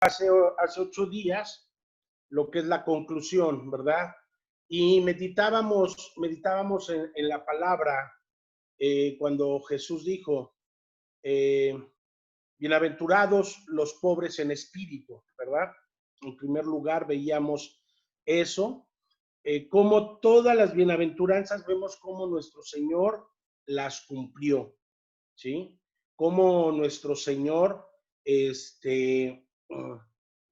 hace 8 días lo que es la conclusión, ¿verdad? Y meditábamos en la palabra cuando Jesús dijo, eh, bienaventurados los pobres en espíritu, ¿verdad? En primer lugar veíamos eso, como todas las bienaventuranzas vemos cómo nuestro Señor las cumplió, ¿sí? Cómo nuestro Señor,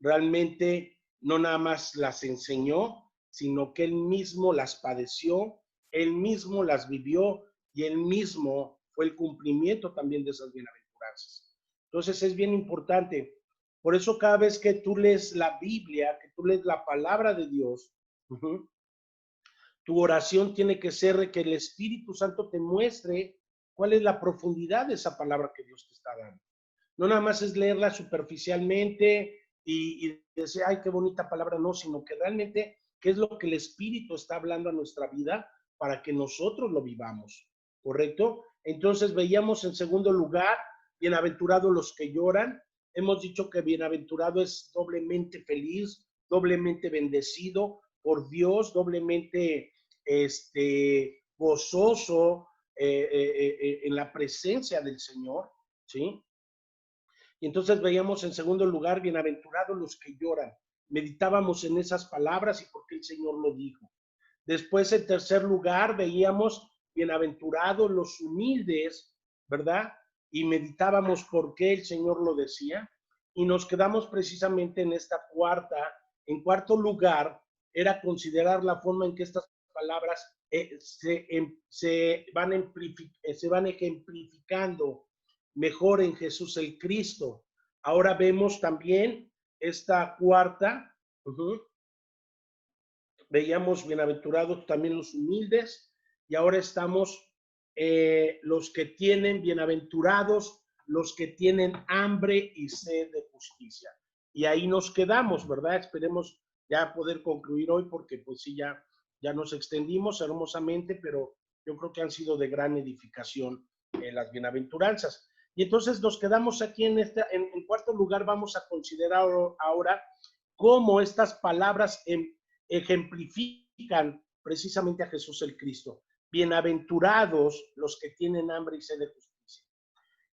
realmente no nada más las enseñó, sino que Él mismo las padeció, Él mismo las vivió y Él mismo fue el cumplimiento también de esas bienaventuranzas. Entonces es bien importante. Por eso cada vez que tú lees la Biblia, que tú lees la palabra de Dios, tu oración tiene que ser de que el Espíritu Santo te muestre cuál es la profundidad de esa palabra que Dios te está dando. No nada más es leerla superficialmente y decir, ay, qué bonita palabra, no, sino que realmente qué es lo que el Espíritu está hablando a nuestra vida para que nosotros lo vivamos, ¿correcto? Entonces veíamos en segundo lugar, bienaventurados los que lloran. Hemos dicho que bienaventurado es doblemente feliz, doblemente bendecido por Dios, doblemente gozoso en la presencia del Señor, ¿sí? Y entonces veíamos en segundo lugar, bienaventurados los que lloran. Meditábamos en esas palabras y por qué el Señor lo dijo. Después, en tercer lugar, veíamos bienaventurados los humildes, ¿verdad? Y meditábamos por qué el Señor lo decía. Y nos quedamos precisamente en esta en cuarto lugar, era considerar la forma en que estas palabras se van ejemplificando mejor en Jesús el Cristo. Ahora vemos también esta cuarta, veíamos bienaventurados también los humildes, y ahora estamos los que tienen, bienaventurados los que tienen hambre y sed de justicia. Y ahí nos quedamos, ¿verdad? Esperemos ya poder concluir hoy porque pues sí, ya nos extendimos hermosamente, pero yo creo que han sido de gran edificación las bienaventuranzas. Y entonces nos quedamos aquí en cuarto lugar, vamos a considerar ahora cómo estas palabras ejemplifican precisamente a Jesús el Cristo. Bienaventurados los que tienen hambre y sed de justicia,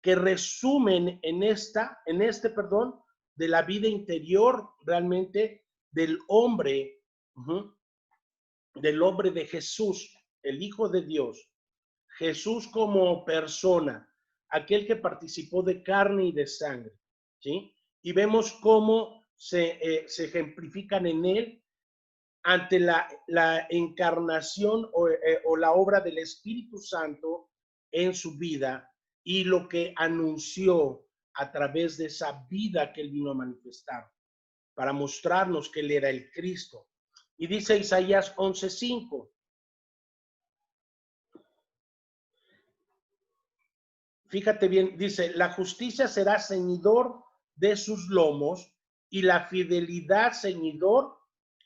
que resumen en de la vida interior realmente del hombre de Jesús, el Hijo de Dios, Jesús como persona, aquel que participó de carne y de sangre, ¿sí? Y vemos cómo se ejemplifican en él ante la encarnación o la obra del Espíritu Santo en su vida y lo que anunció a través de esa vida que él vino a manifestar para mostrarnos que él era el Cristo. Y dice Isaías 11:5. Fíjate bien, dice, la justicia será ceñidor de sus lomos y la fidelidad ceñidor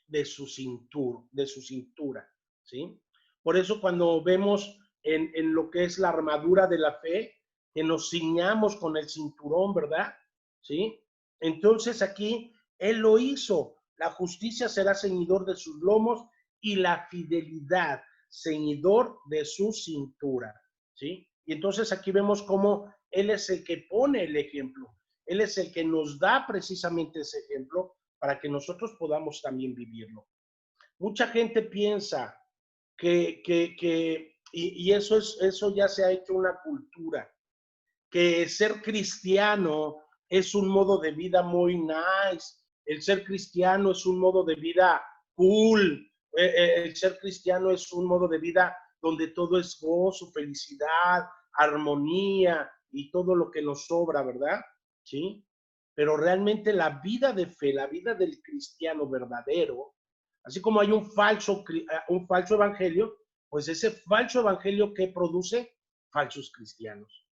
de su cintura, ¿sí? Por eso cuando vemos en lo que es la armadura de la fe, que nos ciñamos con el cinturón, ¿verdad? ¿Sí? Entonces aquí él lo hizo. La justicia será ceñidor de sus lomos y la fidelidad ceñidor de su cintura, ¿sí? Y entonces aquí vemos cómo él es el que pone el ejemplo. Él es el que nos da precisamente ese ejemplo para que nosotros podamos también vivirlo. Mucha gente piensa y eso ya se ha hecho una cultura, que ser cristiano es un modo de vida muy nice, el ser cristiano es un modo de vida cool, el ser cristiano es un modo de vida donde todo es gozo, felicidad, armonía y todo lo que nos sobra, ¿verdad? ¿Sí? Pero realmente la vida de fe, la vida del cristiano verdadero, así como hay un falso evangelio, pues ese falso evangelio que produce falsos cristianos,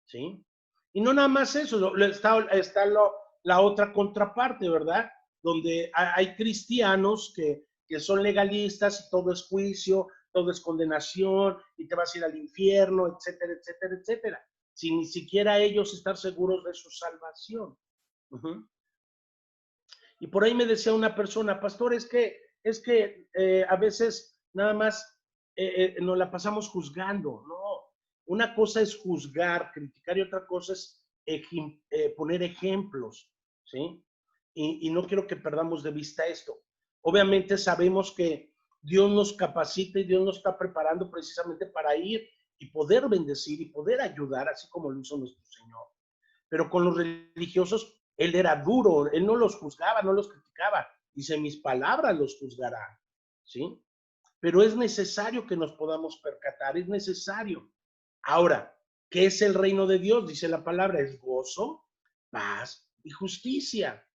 ¿sí? Y no nada más eso, está la otra contraparte, ¿verdad? Donde hay cristianos que son legalistas y todo es juicio, todo es condenación y te vas a ir al infierno, etcétera, etcétera, etcétera, sin ni siquiera ellos estar seguros de su salvación. Y por ahí me decía una persona, pastor, es que a veces nada más nos la pasamos juzgando. No, una cosa es juzgar, criticar y otra cosa es poner ejemplos, ¿sí? Y no quiero que perdamos de vista esto. Obviamente sabemos que Dios nos capacita y Dios nos está preparando precisamente para ir y poder bendecir y poder ayudar, así como lo hizo nuestro Señor. Pero con los religiosos, Él era duro, Él no los juzgaba, no los criticaba. Dice, mis palabras los juzgarán, ¿sí? Pero es necesario que nos podamos percatar, es necesario. Ahora, ¿qué es el reino de Dios? Dice la palabra, es gozo, paz y justicia.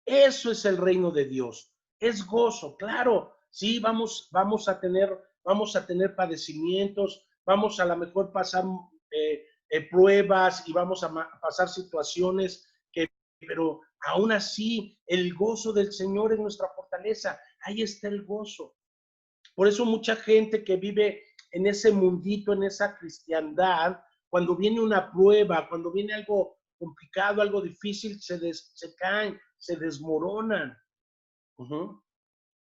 Eso es el reino de Dios. Es gozo, claro. Sí, vamos a tener padecimientos, vamos a lo mejor pasar pruebas y vamos a pasar situaciones pero aún así el gozo del Señor es nuestra fortaleza. Ahí está el gozo. Por eso mucha gente que vive en ese mundito, en esa cristiandad, cuando viene una prueba, cuando viene algo complicado, algo difícil, se caen, se desmoronan,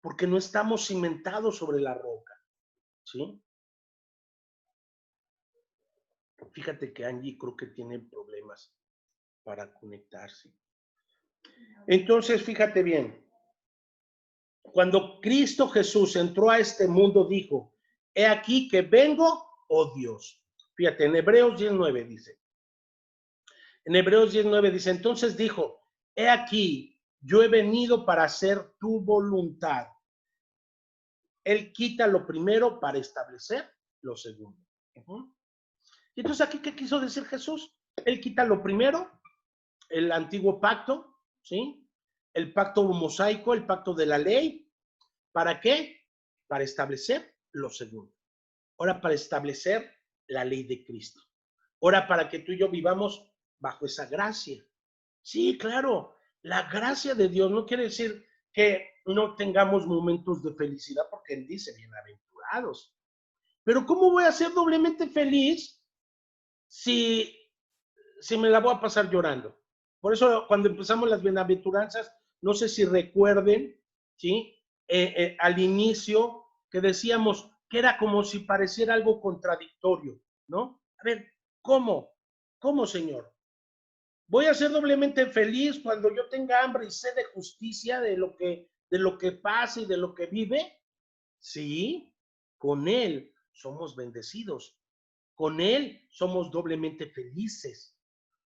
porque no estamos cimentados sobre la roca, ¿sí? Fíjate que Angie creo que tiene problemas para conectarse. Entonces, fíjate bien, cuando Cristo Jesús entró a este mundo, dijo, he aquí que vengo, oh Dios. Fíjate, en Hebreos 19 dice, entonces dijo, he aquí, yo he venido para hacer tu voluntad. Él quita lo primero para establecer lo segundo. Y entonces aquí, ¿qué quiso decir Jesús? Él quita lo primero, el antiguo pacto, ¿sí? El pacto mosaico, el pacto de la ley. ¿Para qué? Para establecer lo segundo. Ahora para establecer la ley de Cristo. Ahora para que tú y yo vivamos bajo esa gracia. Sí, claro, la gracia de Dios no quiere decir que no tengamos momentos de felicidad, porque Él dice, bienaventurados. Pero ¿cómo voy a ser doblemente feliz si me la voy a pasar llorando? Por eso cuando empezamos las bienaventuranzas, no sé si recuerden, ¿sí? Al inicio que decíamos que era como si pareciera algo contradictorio, ¿no? A ver, ¿cómo? ¿Cómo, Señor? Voy a ser doblemente feliz cuando yo tenga hambre y sed de justicia de lo que pasa y de lo que vive. Sí, con Él somos bendecidos. Con Él somos doblemente felices.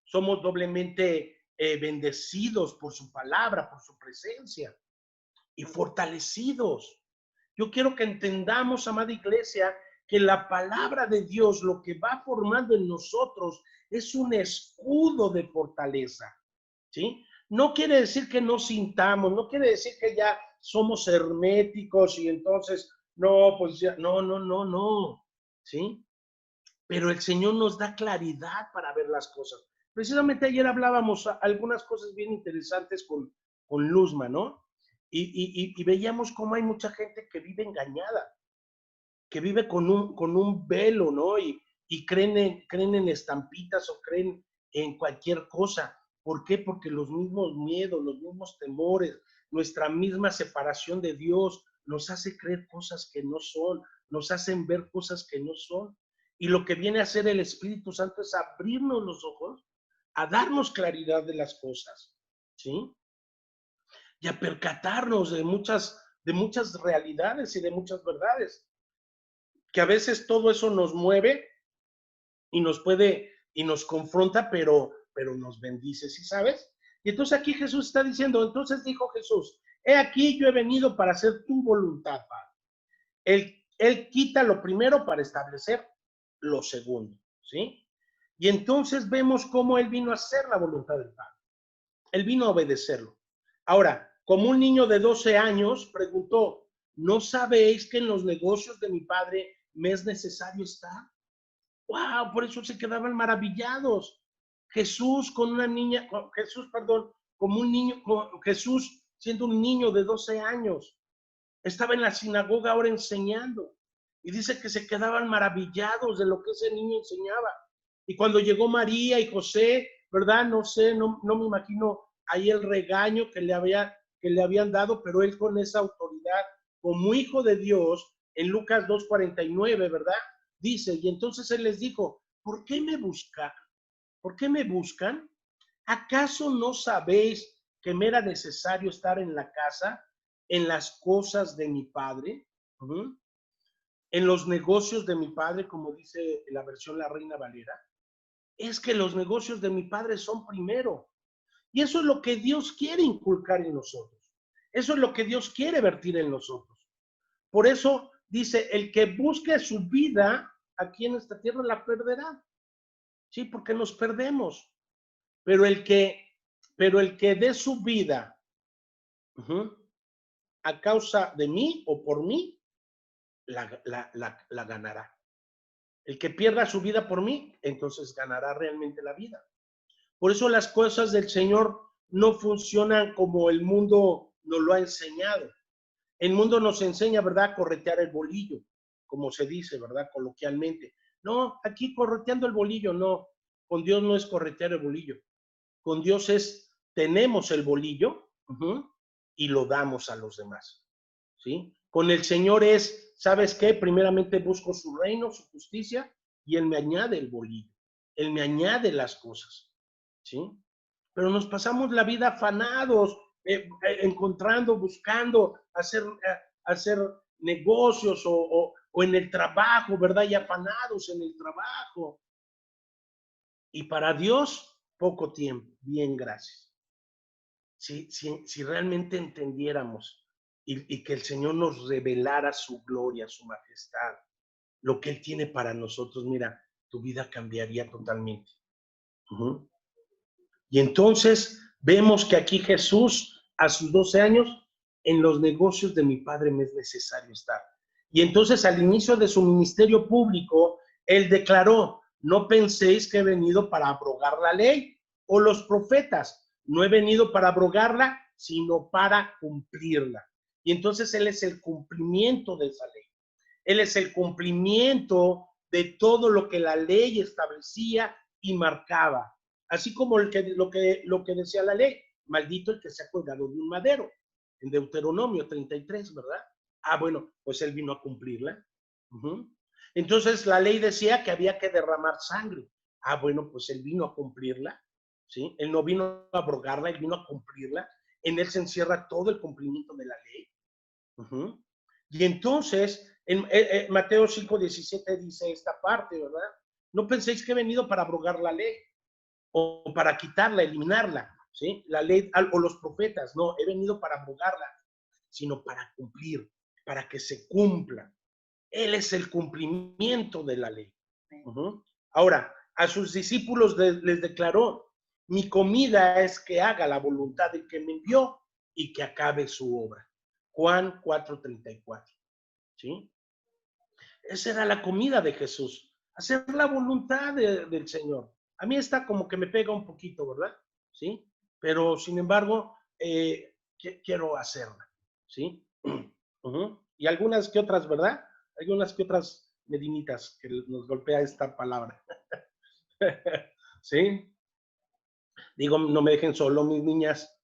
Somos doblemente bendecidos por su palabra, por su presencia y fortalecidos. Yo quiero que entendamos, amada iglesia, que la palabra de Dios, lo que va formando en nosotros, es un escudo de fortaleza, ¿sí? No quiere decir que no sintamos, no quiere decir que ya somos herméticos y entonces, no, pues ya, no, ¿sí? Pero el Señor nos da claridad para ver las cosas. Precisamente ayer hablábamos algunas cosas bien interesantes con Luzma, ¿no? Y veíamos cómo hay mucha gente que vive engañada, que vive con un velo, ¿no? Y creen en estampitas o creen en cualquier cosa. ¿Por qué? Porque los mismos miedos, los mismos temores, nuestra misma separación de Dios nos hace creer cosas que no son, nos hacen ver cosas que no son. Y lo que viene a hacer el Espíritu Santo es abrirnos los ojos, a darnos claridad de las cosas, ¿sí? Y a percatarnos de muchas realidades y de muchas verdades. Que a veces todo eso nos mueve y nos confronta, pero nos bendice, ¿sí sabes? Y entonces aquí Jesús está diciendo, entonces dijo Jesús, he aquí yo he venido para hacer tu voluntad, Padre. Él quita lo primero para establecer lo segundo, ¿sí? Y entonces vemos cómo Él vino a hacer la voluntad del Padre. Él vino a obedecerlo. Ahora, como un niño de 12 años preguntó, ¿no sabéis que en los negocios de mi Padre me es necesario estar? ¡Wow! Por eso se quedaban maravillados. Jesús con una niña, Jesús, perdón, como un niño, Jesús siendo un niño de 12 años, estaba en la sinagoga ahora enseñando. Y dice que se quedaban maravillados de lo que ese niño enseñaba. Y cuando llegó María y José, ¿verdad? No sé, no me imagino ahí el regaño que le habían dado, pero él con esa autoridad, como hijo de Dios, en Lucas 2:49, ¿verdad? Dice, y entonces él les dijo, ¿por qué me buscan? ¿Por qué me buscan? ¿Acaso no sabéis que me era necesario estar en la casa, en las cosas de mi padre? En los negocios de mi padre, como dice la versión La Reina Valera. Es que los negocios de mi padre son primero. Y eso es lo que Dios quiere inculcar en nosotros. Eso es lo que Dios quiere vertir en nosotros. Por eso dice, el que busque su vida aquí en esta tierra la perderá. Sí, porque nos perdemos. Pero el que dé su vida a causa de mí o por mí, la ganará. El que pierda su vida por mí, entonces ganará realmente la vida. Por eso las cosas del Señor no funcionan como el mundo nos lo ha enseñado. El mundo nos enseña, ¿verdad?, a corretear el bolillo, como se dice, ¿verdad?, coloquialmente. No, aquí correteando el bolillo, no. Con Dios no es corretear el bolillo. Con Dios tenemos el bolillo y lo damos a los demás, ¿sí? Con el Señor ¿sabes qué? Primeramente busco su reino, su justicia, y Él me añade el bolillo. Él me añade las cosas, ¿sí? Pero nos pasamos la vida afanados, encontrando, buscando hacer negocios o en el trabajo, ¿verdad? Y afanados en el trabajo. Y para Dios, poco tiempo. Bien, gracias. Si realmente entendiéramos y que el Señor nos revelara su gloria, su majestad, lo que Él tiene para nosotros, mira, tu vida cambiaría totalmente. Y entonces vemos que aquí Jesús, a sus 12 años, en los negocios de mi Padre me es necesario estar. Y entonces al inicio de su ministerio público, Él declaró, no penséis que he venido para abrogar la ley o los profetas. No he venido para abrogarla, sino para cumplirla. Y entonces Él es el cumplimiento de esa ley. Él es el cumplimiento de todo lo que la ley establecía y marcaba. Así como lo que decía la ley, maldito el que se ha colgado de un madero, en Deuteronomio 33, ¿verdad? Bueno, pues él vino a cumplirla. Entonces la ley decía que había que derramar sangre. Bueno, pues él vino a cumplirla, ¿sí? Él no vino a abrogarla, él vino a cumplirla. En él se encierra todo el cumplimiento de la ley. Y entonces, en Mateo 5:17 dice esta parte, ¿verdad? No penséis que he venido para abrogar la ley o para quitarla, eliminarla, ¿sí? La ley o los profetas, no, he venido para abrogarla, sino para cumplir, para que se cumpla. Él es el cumplimiento de la ley. Ahora, a sus discípulos les declaró, mi comida es que haga la voluntad del que me envió y que acabe su obra. Juan 4:34, ¿sí? Esa era la comida de Jesús, hacer la voluntad del Señor. A mí está como que me pega un poquito, ¿verdad? ¿Sí? Pero sin embargo, quiero hacerla, ¿sí? Y algunas que otras, ¿verdad? Algunas que otras medinitas que nos golpea esta palabra. ¿Sí? Digo, no me dejen solo, mis niñas.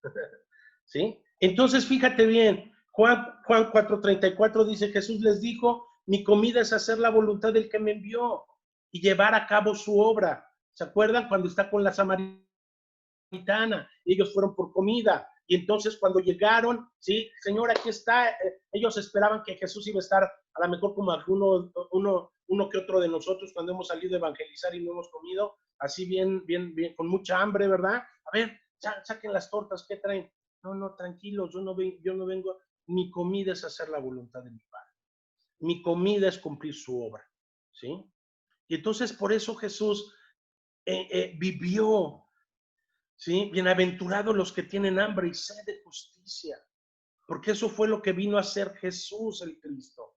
¿Sí? Entonces, fíjate bien, Juan 4:34 dice, Jesús les dijo, mi comida es hacer la voluntad del que me envió y llevar a cabo su obra. ¿Se acuerdan cuando está con la samaritana? Ellos fueron por comida. Y entonces cuando llegaron, sí, Señor, aquí está, ellos esperaban que Jesús iba a estar a lo mejor como uno que otro de nosotros cuando hemos salido a evangelizar y no hemos comido, así bien, con mucha hambre, ¿verdad? A ver, saquen las tortas, ¿qué traen? No, tranquilos, yo no vengo, mi comida es hacer la voluntad de mi Padre. Mi comida es cumplir su obra, ¿sí? Y entonces por eso Jesús vivió, ¿sí? Bienaventurados los que tienen hambre y sed de justicia, porque eso fue lo que vino a hacer Jesús el Cristo,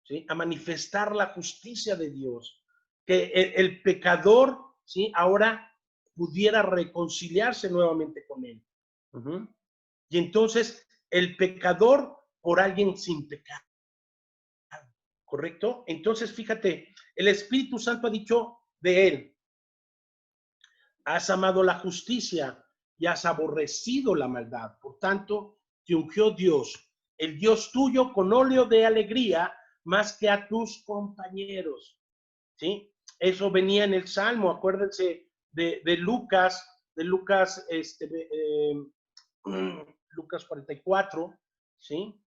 ¿sí? A manifestar la justicia de Dios, que el pecador, ¿sí? Ahora pudiera reconciliarse nuevamente con él. Y entonces el pecador por alguien sin pecado, ¿correcto? Entonces fíjate, el Espíritu Santo ha dicho de él, has amado la justicia y has aborrecido la maldad. Por tanto, te ungió Dios, el Dios tuyo, con óleo de alegría, más que a tus compañeros. ¿Sí? Eso venía en el Salmo, acuérdense de Lucas, Lucas 44, ¿sí?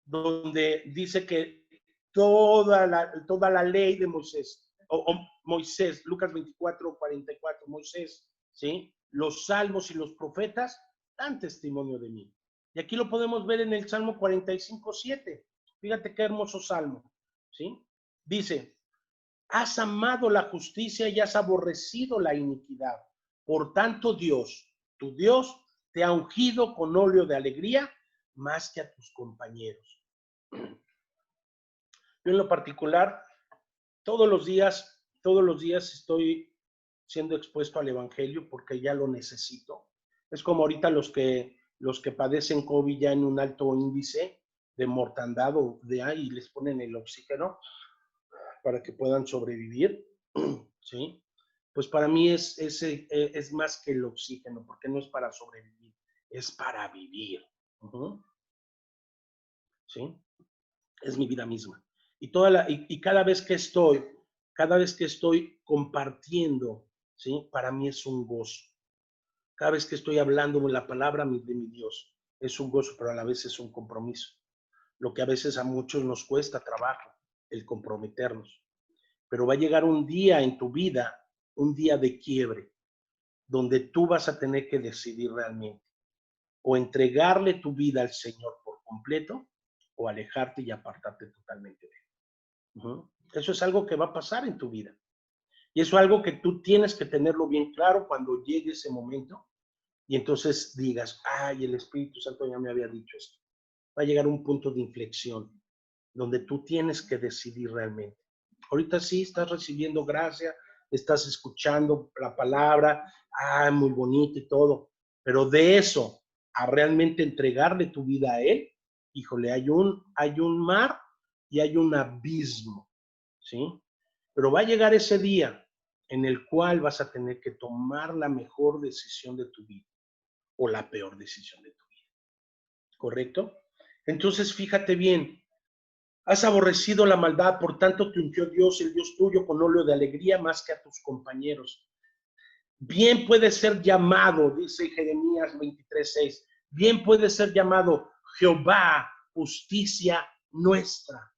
Donde dice que toda la ley de Moisés, o Moisés, Lucas 24, 44, Moisés, ¿sí? Los salmos y los profetas dan testimonio de mí. Y aquí lo podemos ver en el Salmo 45, 7. Fíjate qué hermoso salmo, ¿sí? Dice, has amado la justicia y has aborrecido la iniquidad. Por tanto, Dios, tu Dios, te ha ungido con óleo de alegría más que a tus compañeros. Yo en lo particular, todos los días estoy siendo expuesto al evangelio porque ya lo necesito. Es como ahorita los que padecen COVID ya en un alto índice de mortandad o de ahí les ponen el oxígeno para que puedan sobrevivir, ¿sí? Pues para mí es más que el oxígeno, porque no es para sobrevivir, es para vivir, ¿sí? Es mi vida misma. Y cada vez que estoy compartiendo, ¿sí? Para mí es un gozo. Cada vez que estoy hablando la palabra de mi Dios, es un gozo, pero a la vez es un compromiso. Lo que a veces a muchos nos cuesta trabajo, el comprometernos. Pero va a llegar un día en tu vida, un día de quiebre, donde tú vas a tener que decidir realmente o entregarle tu vida al Señor por completo o alejarte y apartarte totalmente de él. Eso es algo que va a pasar en tu vida. Y eso es algo que tú tienes que tenerlo bien claro cuando llegue ese momento y entonces digas, ay, el Espíritu Santo ya me había dicho esto. Va a llegar un punto de inflexión donde tú tienes que decidir realmente. Ahorita sí estás recibiendo gracia, estás escuchando la palabra, muy bonito y todo, pero de eso a realmente entregarle tu vida a Él, híjole, hay un mar y hay un abismo, ¿sí? Pero va a llegar ese día en el cual vas a tener que tomar la mejor decisión de tu vida o la peor decisión de tu vida, ¿correcto? Entonces, fíjate bien, has aborrecido la maldad, por tanto te ungió Dios, el Dios tuyo, con óleo de alegría más que a tus compañeros. Bien puede ser llamado, dice Jeremías 23:6, bien puede ser llamado Jehová, justicia nuestra.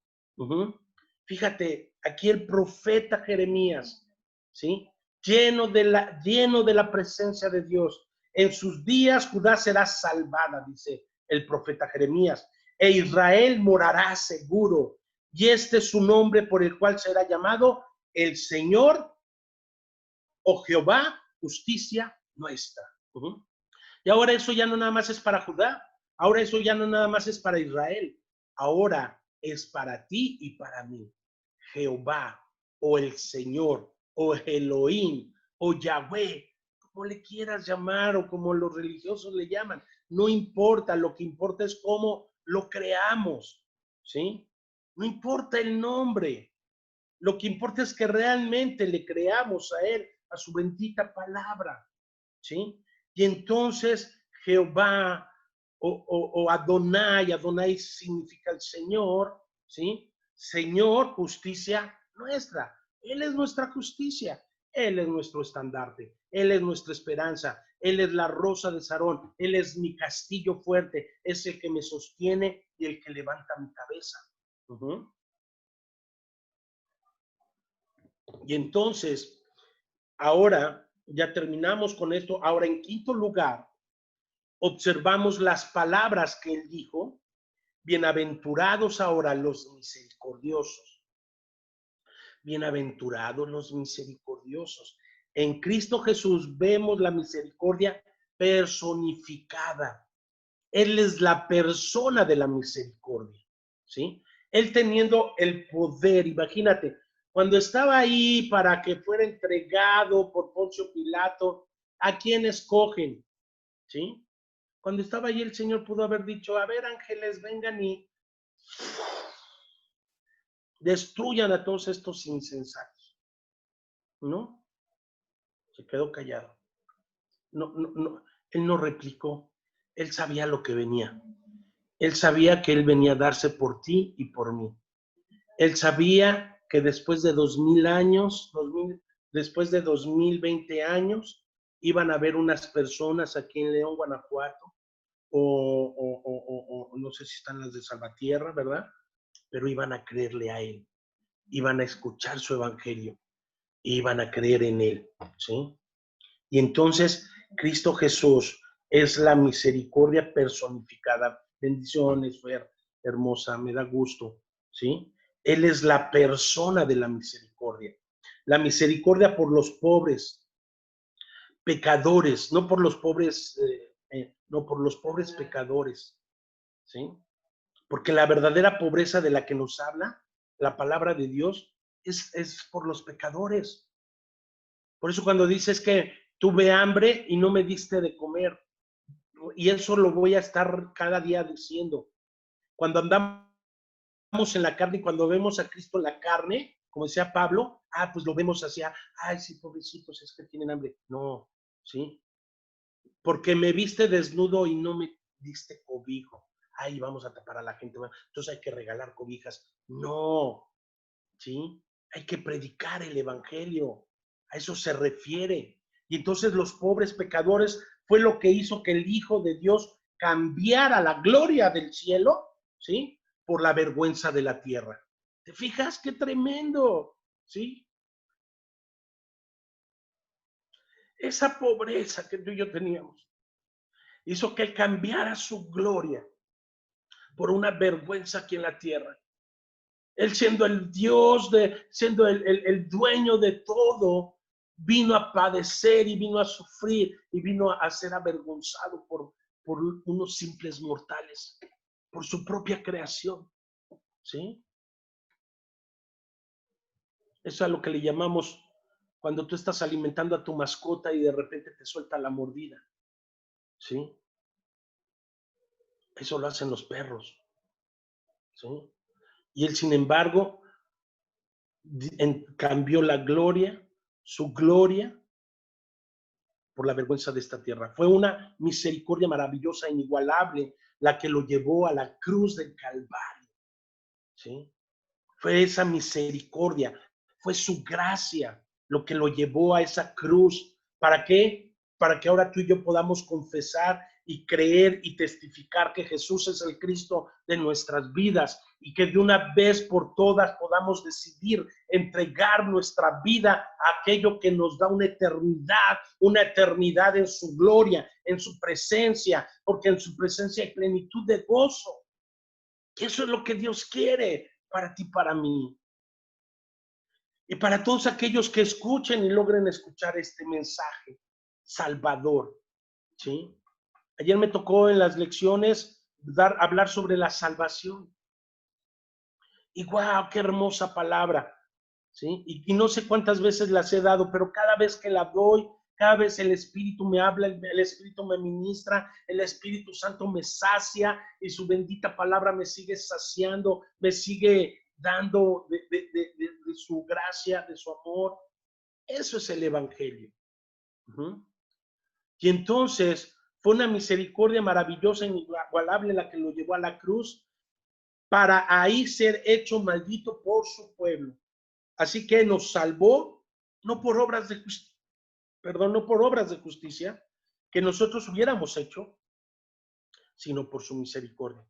Fíjate, aquí el profeta Jeremías, ¿sí? Lleno de la presencia de Dios. En sus días Judá será salvada, dice el profeta Jeremías, e Israel morará seguro. Y este es su nombre por el cual será llamado el Señor o Jehová, justicia nuestra. Y ahora eso ya no nada más es para Judá, ahora eso ya no nada más es para Israel, ahora es para ti y para mí. Jehová o el Señor o Elohim o Yahweh, como le quieras llamar o como los religiosos le llaman, no importa, lo que importa es cómo lo creamos, ¿sí? No importa el nombre, lo que importa es que realmente le creamos a Él, a su bendita palabra, ¿sí? Y entonces Jehová o Adonai, Adonai significa el Señor, ¿sí? Señor, justicia nuestra. Él es nuestra justicia, Él es nuestro estandarte, Él es nuestra esperanza, Él es la rosa de Sarón, Él es mi castillo fuerte, es el que me sostiene y el que levanta mi cabeza. Y entonces, ahora ya terminamos con esto. Ahora, en quinto lugar, observamos las palabras que él dijo. Bienaventurados ahora los misericordiosos. Bienaventurados los misericordiosos. En Cristo Jesús vemos la misericordia personificada. Él es la persona de la misericordia, ¿sí? Él teniendo el poder, imagínate, cuando estaba ahí para que fuera entregado por Poncio Pilato, ¿a quién escogen? ¿Sí? Cuando estaba ahí el Señor pudo haber dicho, a ver, ángeles, vengan y destruyan a todos estos insensatos. ¿No? Se quedó callado. No, Él no replicó. Él sabía lo que venía. Él sabía que Él venía a darse por ti y por mí. Él sabía que después de 2000 años, después de 2020 años, iban a haber unas personas aquí en León, Guanajuato, o no sé si están las de Salvatierra, ¿verdad? Pero iban a creerle a Él, iban a escuchar su evangelio, iban a creer en Él, ¿sí? Y entonces Cristo Jesús es la misericordia personificada. Bendiciones, Fer, hermosa, me da gusto, ¿sí? Él es la persona de la misericordia. La misericordia por los pobres, pecadores, no por los pobres, no por los pobres pecadores, ¿sí? Porque la verdadera pobreza de la que nos habla la palabra de Dios es por los pecadores. Por eso cuando dices que tuve hambre y no me diste de comer, y eso lo voy a estar cada día diciendo. Cuando andamos en la carne y cuando vemos a Cristo en la carne, como decía Pablo, pues lo vemos hacia, ay, sí, pobrecitos, es que tienen hambre. No, ¿sí? Porque me viste desnudo y no me diste cobijo. Ay, vamos a tapar a la gente, entonces hay que regalar cobijas. No, ¿sí? Hay que predicar el evangelio. A eso se refiere. Y entonces los pobres pecadores fue lo que hizo que el Hijo de Dios cambiara la gloria del cielo, ¿sí? Por la vergüenza de la tierra. ¿Te fijas? ¡Qué tremendo! ¿Sí? Esa pobreza que tú y yo teníamos hizo que Él cambiara su gloria por una vergüenza aquí en la tierra. Él siendo el Dios, siendo el dueño de todo, vino a padecer y vino a sufrir y vino a ser avergonzado por unos simples mortales, por su propia creación, ¿sí? Eso es a lo que le llamamos cuando tú estás alimentando a tu mascota y de repente te suelta la mordida, ¿sí? Eso lo hacen los perros, ¿sí? Y él, sin embargo, cambió la gloria, su gloria, por la vergüenza de esta tierra. Fue una misericordia maravillosa, inigualable, la que lo llevó a la cruz del Calvario, ¿sí? Fue esa misericordia, fue su gracia lo que lo llevó a esa cruz. ¿Para qué? Para que ahora tú y yo podamos confesar y creer y testificar que Jesús es el Cristo de nuestras vidas y que de una vez por todas podamos decidir entregar nuestra vida a aquello que nos da una eternidad en su gloria, en su presencia, porque en su presencia hay plenitud de gozo. Y eso es lo que Dios quiere para ti, para mí. Y para todos aquellos que escuchen y logren escuchar este mensaje salvador, ¿sí? Ayer me tocó en las lecciones hablar sobre la salvación. Y wow, qué hermosa palabra, ¿sí? Y no sé cuántas veces las he dado, pero cada vez que la doy, cada vez el Espíritu me habla, el Espíritu me ministra, el Espíritu Santo me sacia y su bendita palabra me sigue saciando, me sigue dando de su gracia, de su amor. Eso es el Evangelio. Y entonces fue una misericordia maravillosa, inigualable, la que lo llevó a la cruz para ahí ser hecho maldito por su pueblo. Así que nos salvó no por obras de justicia, no por obras de justicia que nosotros hubiéramos hecho, sino por su misericordia.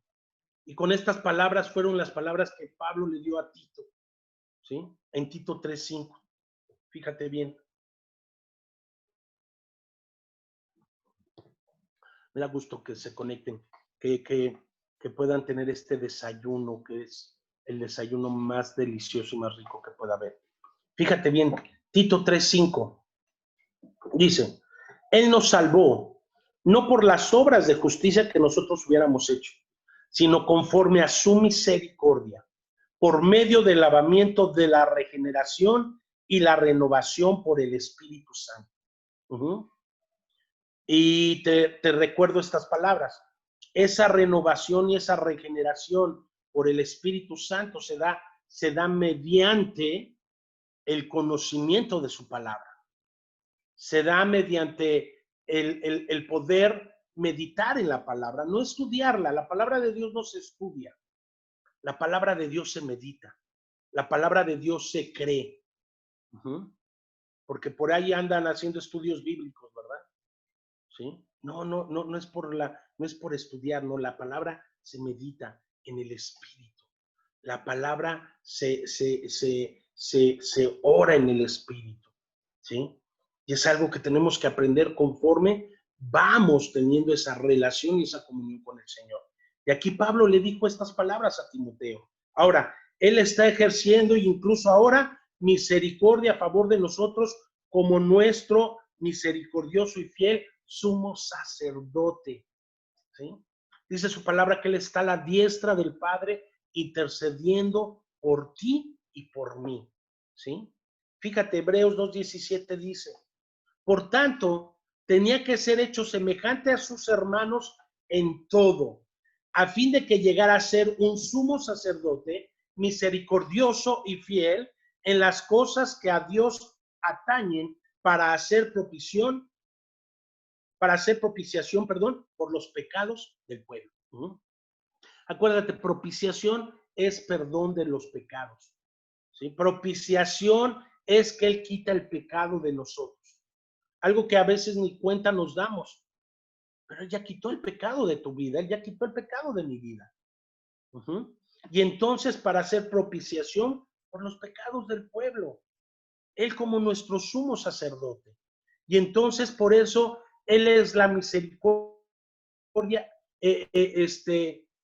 Y con estas palabras fueron las palabras que Pablo le dio a Tito, ¿sí? En Tito 3:5. Fíjate bien. Me da gusto que se conecten, que puedan tener este desayuno, que es el desayuno más delicioso y más rico que pueda haber. Fíjate bien, Tito 3:5 dice, Él nos salvó, no por las obras de justicia que nosotros hubiéramos hecho, sino conforme a su misericordia, por medio del lavamiento de la regeneración y la renovación por el Espíritu Santo. Y te recuerdo estas palabras. Esa renovación y esa regeneración por el Espíritu Santo se da mediante el conocimiento de su palabra. Se da mediante el poder meditar en la palabra, no estudiarla. La palabra de Dios no se estudia, la palabra de Dios se medita, la palabra de Dios se cree. Porque por ahí andan haciendo estudios bíblicos, ¿verdad? ¿Sí? No es no es por estudiar, no, la palabra se medita en el espíritu. La palabra se ora en el espíritu, ¿sí? Y es algo que tenemos que aprender conforme vamos teniendo esa relación y esa comunión con el Señor. Y aquí Pablo le dijo estas palabras a Timoteo. Ahora, él está ejerciendo incluso ahora misericordia a favor de nosotros como nuestro misericordioso y fiel sumo sacerdote, ¿sí? Dice su palabra que él está a la diestra del Padre intercediendo por ti y por mí, ¿sí? Fíjate, Hebreos 2:17 dice, por tanto, tenía que ser hecho semejante a sus hermanos en todo, a fin de que llegara a ser un sumo sacerdote misericordioso y fiel en las cosas que a Dios atañen para hacer propiciación, por los pecados del pueblo. Acuérdate, propiciación es perdón de los pecados, ¿sí? Propiciación es que Él quita el pecado de nosotros. Algo que a veces ni cuenta nos damos. Pero Él ya quitó el pecado de tu vida, Él ya quitó el pecado de mi vida. Y entonces, para hacer propiciación por los pecados del pueblo, Él como nuestro sumo sacerdote. Y entonces, por eso, Él es la misericordia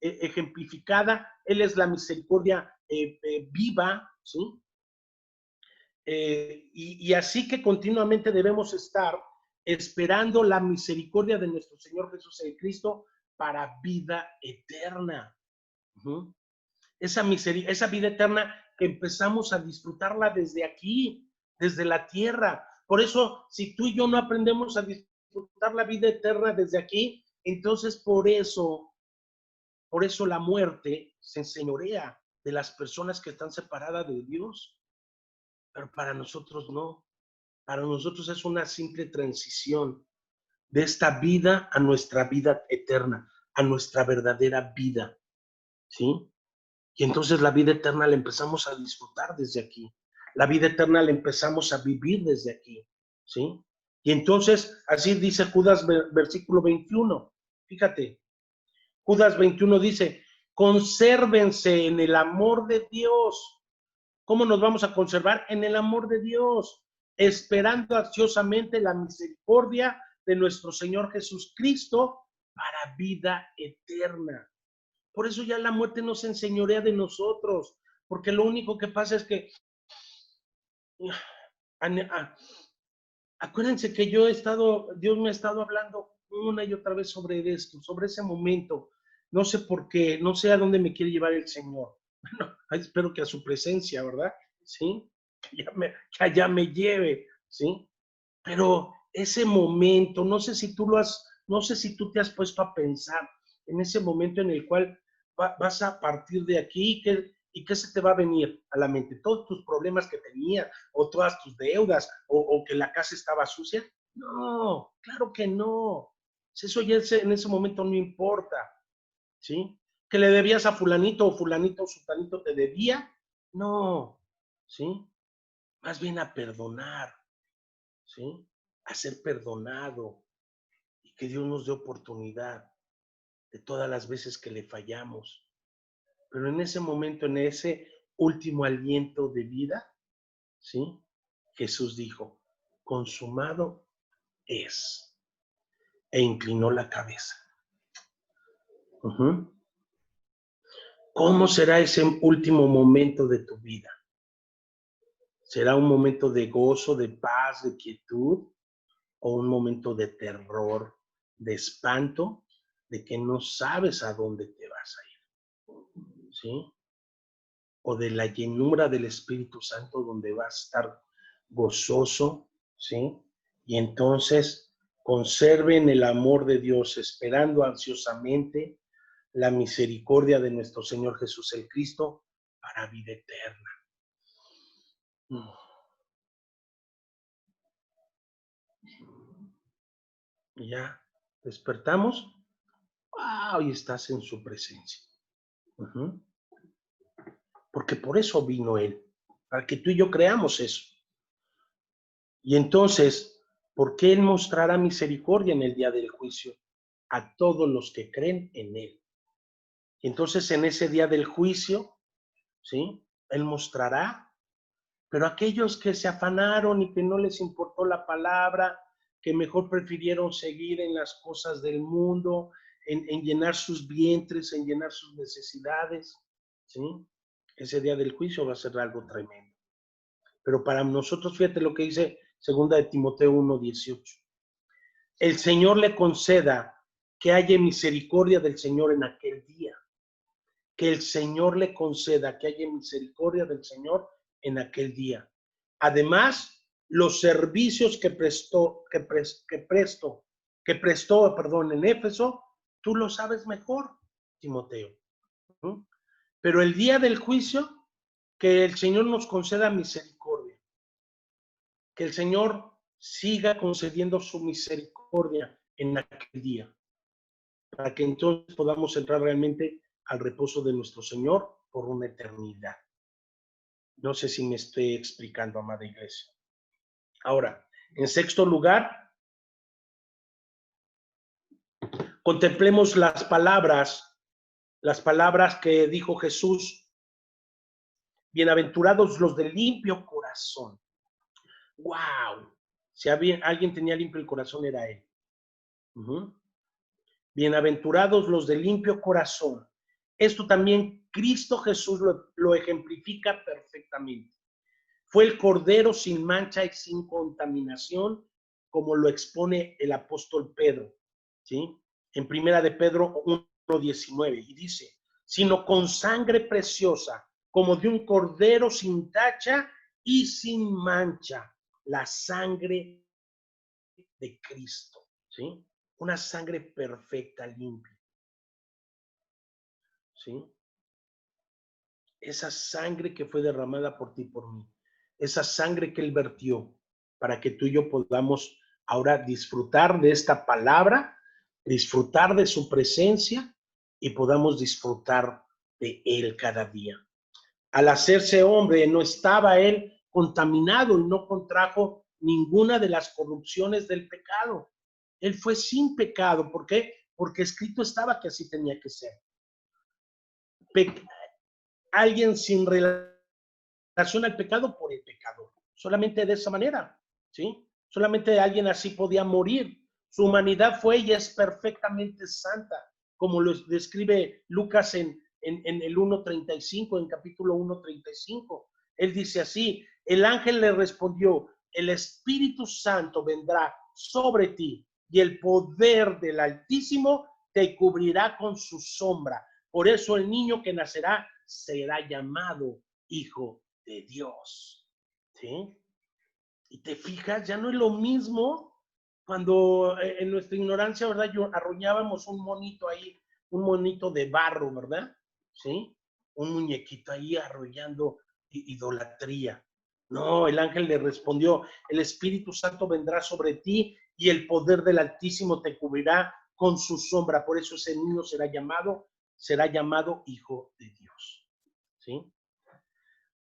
ejemplificada, Él es la misericordia viva, ¿sí? Y así que continuamente debemos estar esperando la misericordia de nuestro Señor Jesús el Cristo para vida eterna. Esa vida eterna que empezamos a disfrutarla desde aquí, desde la tierra. Por eso, si tú y yo no aprendemos a disfrutar la vida eterna desde aquí, entonces por eso la muerte se enseñorea de las personas que están separadas de Dios. Pero para nosotros no. Para nosotros es una simple transición de esta vida a nuestra vida eterna, a nuestra verdadera vida, ¿sí? Y entonces la vida eterna la empezamos a disfrutar desde aquí. La vida eterna la empezamos a vivir desde aquí, ¿sí? Y entonces, así dice Judas, versículo 21. Fíjate, Judas 21 dice, consérvense en el amor de Dios. ¿Cómo nos vamos a conservar? En el amor de Dios, esperando ansiosamente la misericordia de nuestro Señor Jesucristo para vida eterna. Por eso ya la muerte no se enseñorea de nosotros, porque lo único que pasa es que, acuérdense que Dios me ha estado hablando una y otra vez sobre esto, sobre ese momento. No sé por qué, no sé a dónde me quiere llevar el Señor. Bueno, espero que a su presencia, ¿verdad? ¿Sí? Que allá me lleve, ¿sí? Pero ese momento, no sé si tú te has puesto a pensar en ese momento en el cual vas a partir de aquí y qué se te va a venir a la mente, todos tus problemas que tenías o todas tus deudas o que la casa estaba sucia. No, claro que no. Eso ya en ese momento no importa, ¿sí? Que le debías a fulanito o fulanito o sultanito te debía, no, ¿sí? Más bien a perdonar, ¿sí? A ser perdonado y que Dios nos dé oportunidad de todas las veces que le fallamos. Pero en ese momento, en ese último aliento de vida, ¿sí? Jesús dijo, consumado es, e inclinó la cabeza. ¿Cómo será ese último momento de tu vida? ¿Será un momento de gozo, de paz, de quietud? ¿O un momento de terror, de espanto, de que no sabes a dónde te vas a ir? ¿Sí? O de la llenura del Espíritu Santo donde vas a estar gozoso, ¿sí? Y entonces conserven el amor de Dios, esperando ansiosamente la misericordia de nuestro Señor Jesús el Cristo para vida eterna. Y ya despertamos. ¡Wow! Y estás en su presencia. Ujú. Porque por eso vino Él, para que tú y yo creamos eso. Y entonces, ¿por qué Él mostrará misericordia en el día del juicio? A todos los que creen en Él. Y entonces en ese día del juicio, ¿sí? Él mostrará, pero aquellos que se afanaron y que no les importó la palabra, que mejor prefirieron seguir en las cosas del mundo, en llenar sus vientres, en llenar sus necesidades, ¿sí? Ese día del juicio va a ser algo tremendo. Pero para nosotros, fíjate lo que dice 2 Timoteo 1:18. El Señor le conceda que haya misericordia del Señor en aquel día. Que el Señor le conceda que haya misericordia del Señor en aquel día. Además, los servicios que prestó, en Éfeso, tú lo sabes mejor, Timoteo. ¿Mm? Pero el día del juicio, que el Señor nos conceda misericordia, que el Señor siga concediendo su misericordia en aquel día, para que entonces podamos entrar realmente al reposo de nuestro Señor por una eternidad. No sé si me estoy explicando, amada iglesia. Ahora, en sexto lugar, contemplemos las palabras que dijo Jesús. Bienaventurados los de limpio corazón. ¡Wow! Si alguien tenía limpio el corazón, era Él. Bienaventurados los de limpio corazón. Esto también Cristo Jesús lo ejemplifica perfectamente. Fue el Cordero sin mancha y sin contaminación, como lo expone el apóstol Pedro, ¿sí? En primera de Pedro 1:19, y dice, sino con sangre preciosa, como de un cordero sin tacha y sin mancha, la sangre de Cristo, ¿sí? Una sangre perfecta, limpia, ¿sí? Esa sangre que fue derramada por ti y por mí, esa sangre que Él vertió para que tú y yo podamos ahora disfrutar de esta palabra, disfrutar de su presencia y podamos disfrutar de Él cada día. Al hacerse hombre, no estaba Él contaminado y no contrajo ninguna de las corrupciones del pecado. Él fue sin pecado. ¿Por qué? Porque escrito estaba que así tenía que ser. Alguien sin relación al pecado por el pecador. Solamente de esa manera, ¿sí? Solamente alguien así podía morir. Su humanidad fue y es perfectamente santa, como lo describe Lucas en el 1:35, en capítulo 1:35. Él dice así, el ángel le respondió, el Espíritu Santo vendrá sobre ti y el poder del Altísimo te cubrirá con su sombra. Por eso el niño que nacerá será llamado Hijo de Dios, ¿sí? Y te fijas, ya no es lo mismo cuando en nuestra ignorancia, ¿verdad? Arroñábamos un monito ahí, un monito de barro, ¿verdad? ¿Sí? Un muñequito ahí arrollando idolatría. No, el ángel le respondió, el Espíritu Santo vendrá sobre ti y el poder del Altísimo te cubrirá con su sombra. Por eso ese niño será llamado Hijo de Dios. ¿Sí?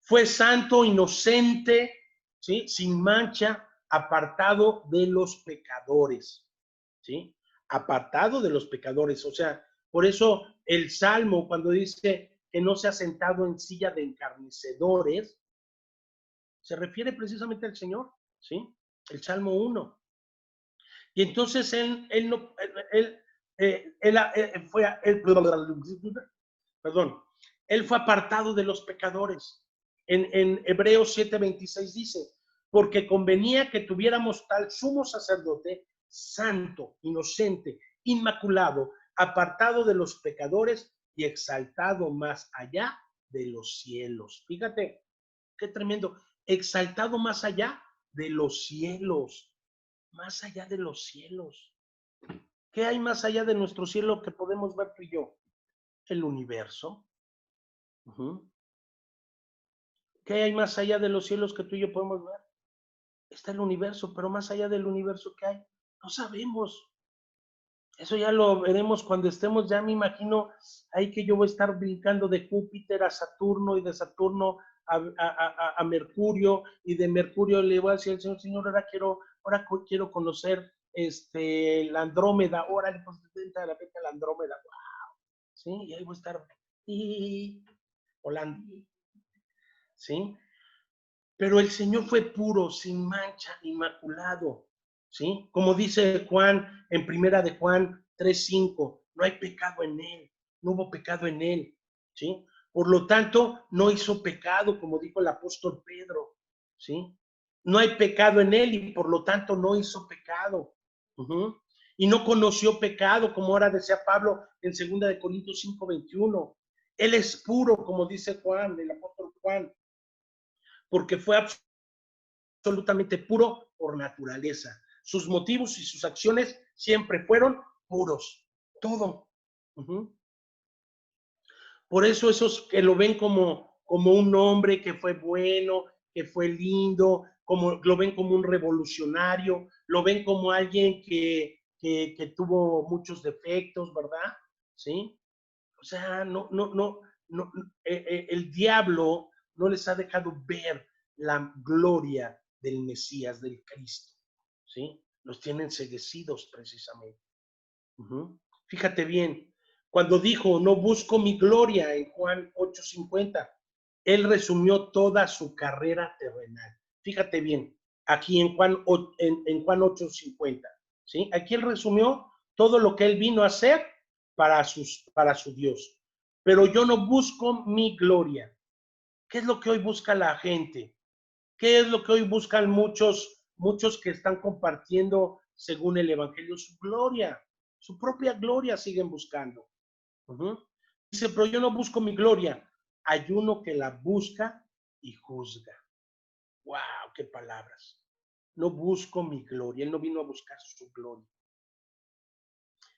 Fue santo, inocente, ¿sí? Sin mancha, apartado de los pecadores, ¿sí? Apartado de los pecadores. O sea, por eso el Salmo, cuando dice que no se ha sentado en silla de encarnecedores, se refiere precisamente al Señor, ¿sí? El Salmo 1. Y entonces él no, perdón, él fue apartado de los pecadores. En Hebreos 7:26 dice, porque convenía que tuviéramos tal sumo sacerdote, santo, inocente, inmaculado, apartado de los pecadores y exaltado más allá de los cielos. Fíjate, qué tremendo, exaltado más allá de los cielos, más allá de los cielos. ¿Qué hay más allá de nuestro cielo que podemos ver tú y yo? El universo. ¿Qué hay más allá de los cielos que tú y yo podemos ver? Está el universo, pero más allá del universo, ¿qué hay? No sabemos. Eso ya lo veremos cuando estemos, ya me imagino, ahí que yo voy a estar brincando de Júpiter a Saturno y de Saturno a Mercurio, y de Mercurio le voy a decir al Señor, Señor, ahora quiero conocer la Andrómeda, órale, pues vente a la Andrómeda, wow, ¿sí? Y ahí voy a estar volando, ¿sí? Pero el Señor fue puro, sin mancha, inmaculado, ¿sí? Como dice Juan en primera de Juan 3:5, no hay pecado en él, no hubo pecado en él, ¿sí? Por lo tanto, no hizo pecado, como dijo el apóstol Pedro, ¿sí? No hay pecado en él y por lo tanto no hizo pecado. Uh-huh. Y no conoció pecado, como ahora decía Pablo en segunda de Corintios 5:21. Él es puro, como dice Juan, el apóstol Juan, porque fue absolutamente puro por naturaleza. Sus motivos y sus acciones siempre fueron puros. Todo. Uh-huh. Por eso esos que lo ven como un hombre que fue bueno, que fue lindo, lo ven como un revolucionario, lo ven como alguien que tuvo muchos defectos, ¿verdad? ¿Sí? O sea, no el diablo no les ha dejado ver la gloria del Mesías, del Cristo, ¿sí? Los tienen enceguecidos precisamente. Uh-huh. Fíjate bien, cuando dijo, no busco mi gloria en Juan 8:50, él resumió toda su carrera terrenal. Fíjate bien, aquí en Juan 8:50, ¿sí? Aquí él resumió todo lo que él vino a hacer para su Dios. Pero yo no busco mi gloria. ¿Qué es lo que hoy busca la gente? ¿Qué es lo que hoy buscan muchos que están compartiendo según el Evangelio? Su gloria, su propia gloria siguen buscando. Uh-huh. Dice, pero yo no busco mi gloria. Hay uno que la busca y juzga. ¡Wow! ¡Qué palabras! No busco mi gloria. Él no vino a buscar su gloria.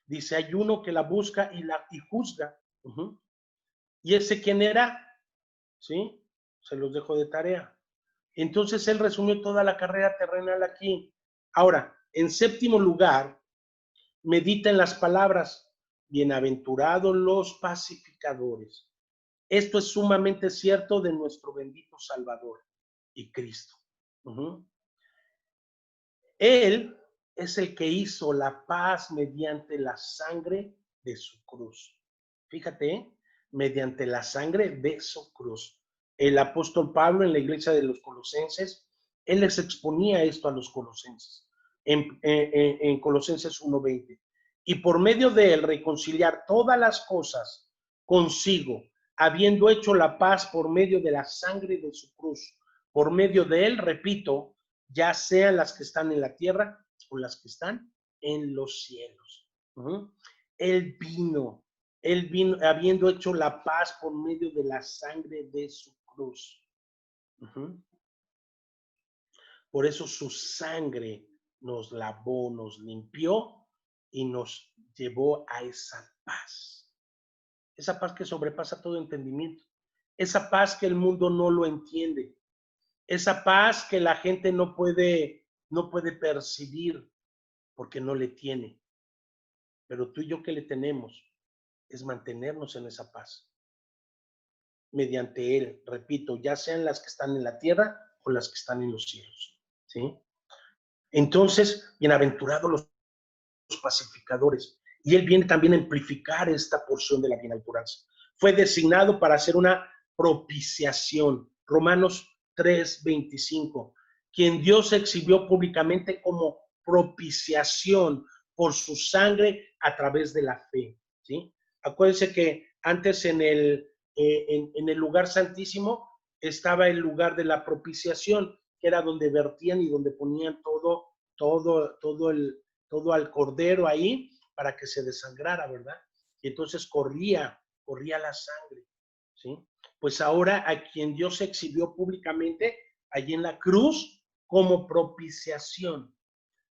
Dice, hay uno que la busca y juzga. Uh-huh. ¿Y ese quién era? ¿Sí? Se los dejo de tarea. Entonces él resumió toda la carrera terrenal aquí. Ahora, en séptimo lugar, medita en las palabras, bienaventurados los pacificadores. Esto es sumamente cierto de nuestro bendito Salvador y Cristo. Uh-huh. Él es el que hizo la paz mediante la sangre de su cruz. Fíjate, mediante la sangre de su cruz. El apóstol Pablo en la iglesia de los Colosenses, él les exponía esto a los colosenses, en Colosenses 1:20. Y por medio de él reconciliar todas las cosas consigo, habiendo hecho la paz por medio de la sangre de su cruz. Por medio de él, repito, ya sean las que están en la tierra o las que están en los cielos. Uh-huh. Él vino, habiendo hecho la paz por medio de la sangre de su cruz. Uh-huh. Por eso su sangre nos lavó, nos limpió y nos llevó a esa paz. Esa paz que sobrepasa todo entendimiento. Esa paz que el mundo no lo entiende. Esa paz que la gente no puede percibir porque no le tiene. Pero tú y yo que le tenemos es mantenernos en esa paz. Mediante él, repito, ya sean las que están en la tierra o las que están en los cielos. ¿Sí? Entonces, bienaventurados los pacificadores. Y él viene también a amplificar esta porción de la bienaventuranza. Fue designado para hacer una propiciación. Romanos 3:25. Quien Dios exhibió públicamente como propiciación por su sangre a través de la fe. ¿Sí? Acuérdense que antes en el lugar santísimo estaba el lugar de la propiciación, que era donde vertían y donde ponían todo al cordero ahí para que se desangrara, ¿verdad? Y entonces corría la sangre, ¿sí? Pues ahora a quien Dios exhibió públicamente allí en la cruz como propiciación.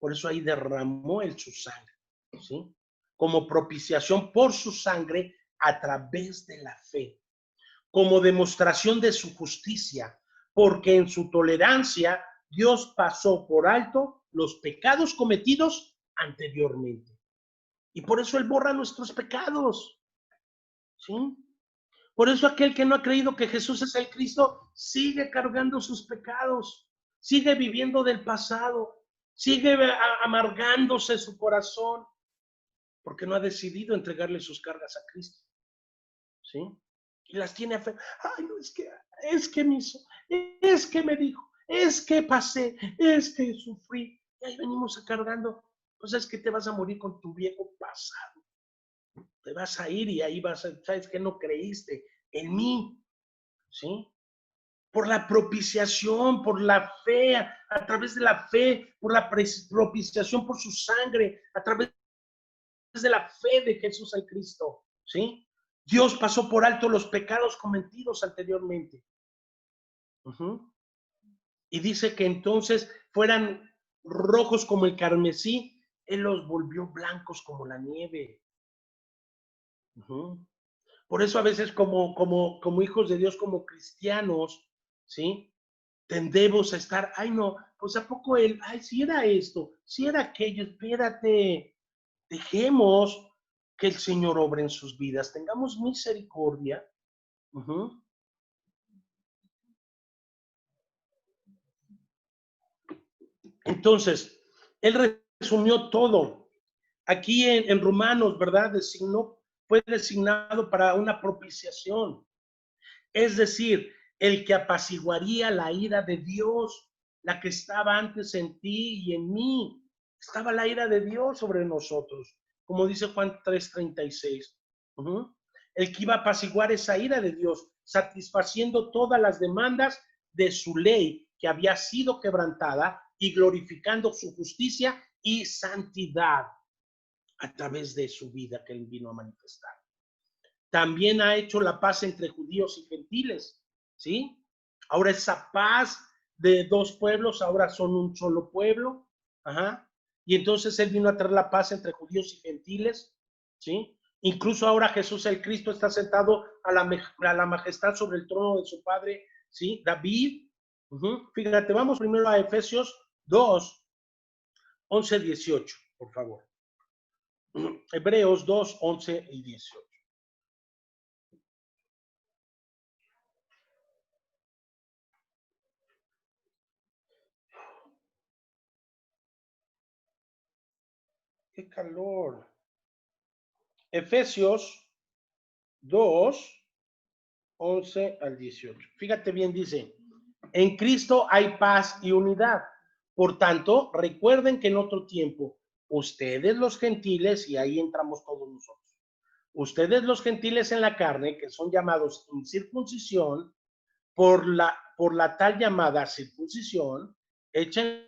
Por eso ahí derramó él su sangre, ¿sí? Como propiciación por su sangre a través de la fe, como demostración de su justicia, porque en su tolerancia Dios pasó por alto los pecados cometidos anteriormente. Y por eso Él borra nuestros pecados, ¿sí? Por eso aquel que no ha creído que Jesús es el Cristo, sigue cargando sus pecados, sigue viviendo del pasado, sigue amargándose su corazón, porque no ha decidido entregarle sus cargas a Cristo, ¿sí? Y las tiene a fe. Ay, no, es que me hizo, es que me dijo, es que pasé, es que sufrí. Y ahí venimos cargando. Pues es que te vas a morir con tu viejo pasado. Te vas a ir y ahí vas a, ¿sabes qué? No creíste en mí, ¿sí? Por la propiciación, por la fe, a través de la fe, por la propiciación por su sangre, a través de la fe de Jesús el Cristo, ¿sí? Dios pasó por alto los pecados cometidos anteriormente. Y dice que entonces fueran rojos como el carmesí, Él los volvió blancos como la nieve. Por eso a veces como hijos de Dios, como cristianos, ¿sí? Tendemos a estar, ay no, pues a poco Él, ay, si era esto, si era aquello, espérate, dejemos que el Señor obre en sus vidas, tengamos misericordia. Entonces, Él resumió todo. Aquí en Romanos, ¿verdad? Fue designado para una propiciación. Es decir, el que apaciguaría la ira de Dios, la que estaba antes en ti y en mí. Estaba la ira de Dios sobre nosotros, como dice Juan 3:36. El que iba a apaciguar esa ira de Dios, satisfaciendo todas las demandas de su ley que había sido quebrantada y glorificando su justicia y santidad a través de su vida que él vino a manifestar. También ha hecho la paz entre judíos y gentiles, ¿sí? Ahora esa paz de dos pueblos, ahora son un solo pueblo, y entonces él vino a traer la paz entre judíos y gentiles, ¿sí? Incluso ahora Jesús el Cristo está sentado a la majestad sobre el trono de su padre, ¿sí? David. Fíjate, vamos primero a Efesios 2, 11, 18, por favor. Hebreos 2, 11 y 18. ¡Qué calor! Efesios 2, 11 al 18. Fíjate bien, dice, en Cristo hay paz y unidad. Por tanto, recuerden que en otro tiempo, ustedes los gentiles, y ahí entramos todos nosotros, ustedes los gentiles en la carne, que son llamados incircuncisión, por la tal llamada circuncisión, hecha en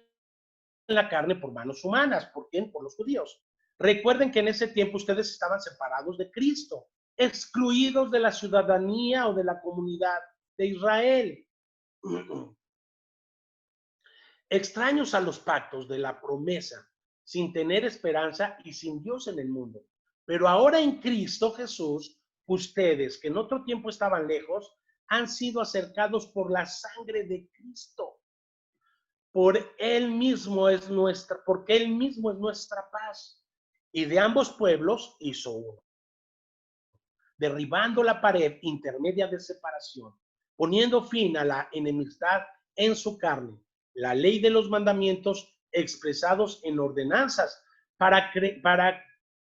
la carne por manos humanas. ¿Por quién? Por los judíos. Recuerden que en ese tiempo ustedes estaban separados de Cristo, excluidos de la ciudadanía o de la comunidad de Israel, extraños a los pactos de la promesa, sin tener esperanza y sin Dios en el mundo. Pero ahora en Cristo Jesús, ustedes que en otro tiempo estaban lejos, han sido acercados por la sangre de Cristo. Porque Él mismo es nuestra paz. Y de ambos pueblos hizo uno, derribando la pared intermedia de separación, poniendo fin a la enemistad en su carne, la ley de los mandamientos expresados en ordenanzas, para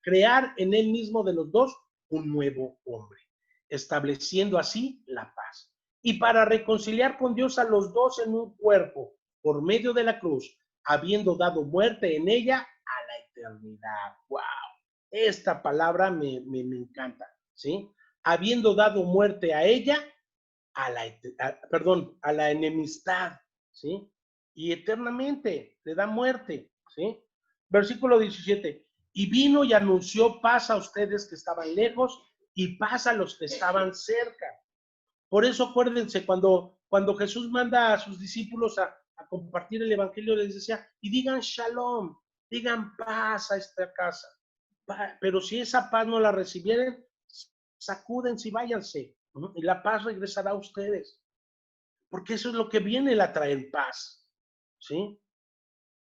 crear en él mismo de los dos un nuevo hombre, estableciendo así la paz. Y para reconciliar con Dios a los dos en un cuerpo, por medio de la cruz, habiendo dado muerte en ella a la eternidad. ¡Wow! Esta palabra me encanta, ¿sí? Habiendo dado muerte a ella, a la enemistad, ¿sí? Y eternamente le da muerte, ¿sí? Versículo 17. Y vino y anunció paz a ustedes que estaban lejos y paz a los que estaban cerca. Por eso acuérdense, cuando Jesús manda a sus discípulos a compartir el evangelio, les decía, y digan shalom, digan paz a esta casa. Pero si esa paz no la recibieren, sacúdense y váyanse. Y la paz regresará a ustedes. Porque eso es lo que viene a traer paz. ¿Sí?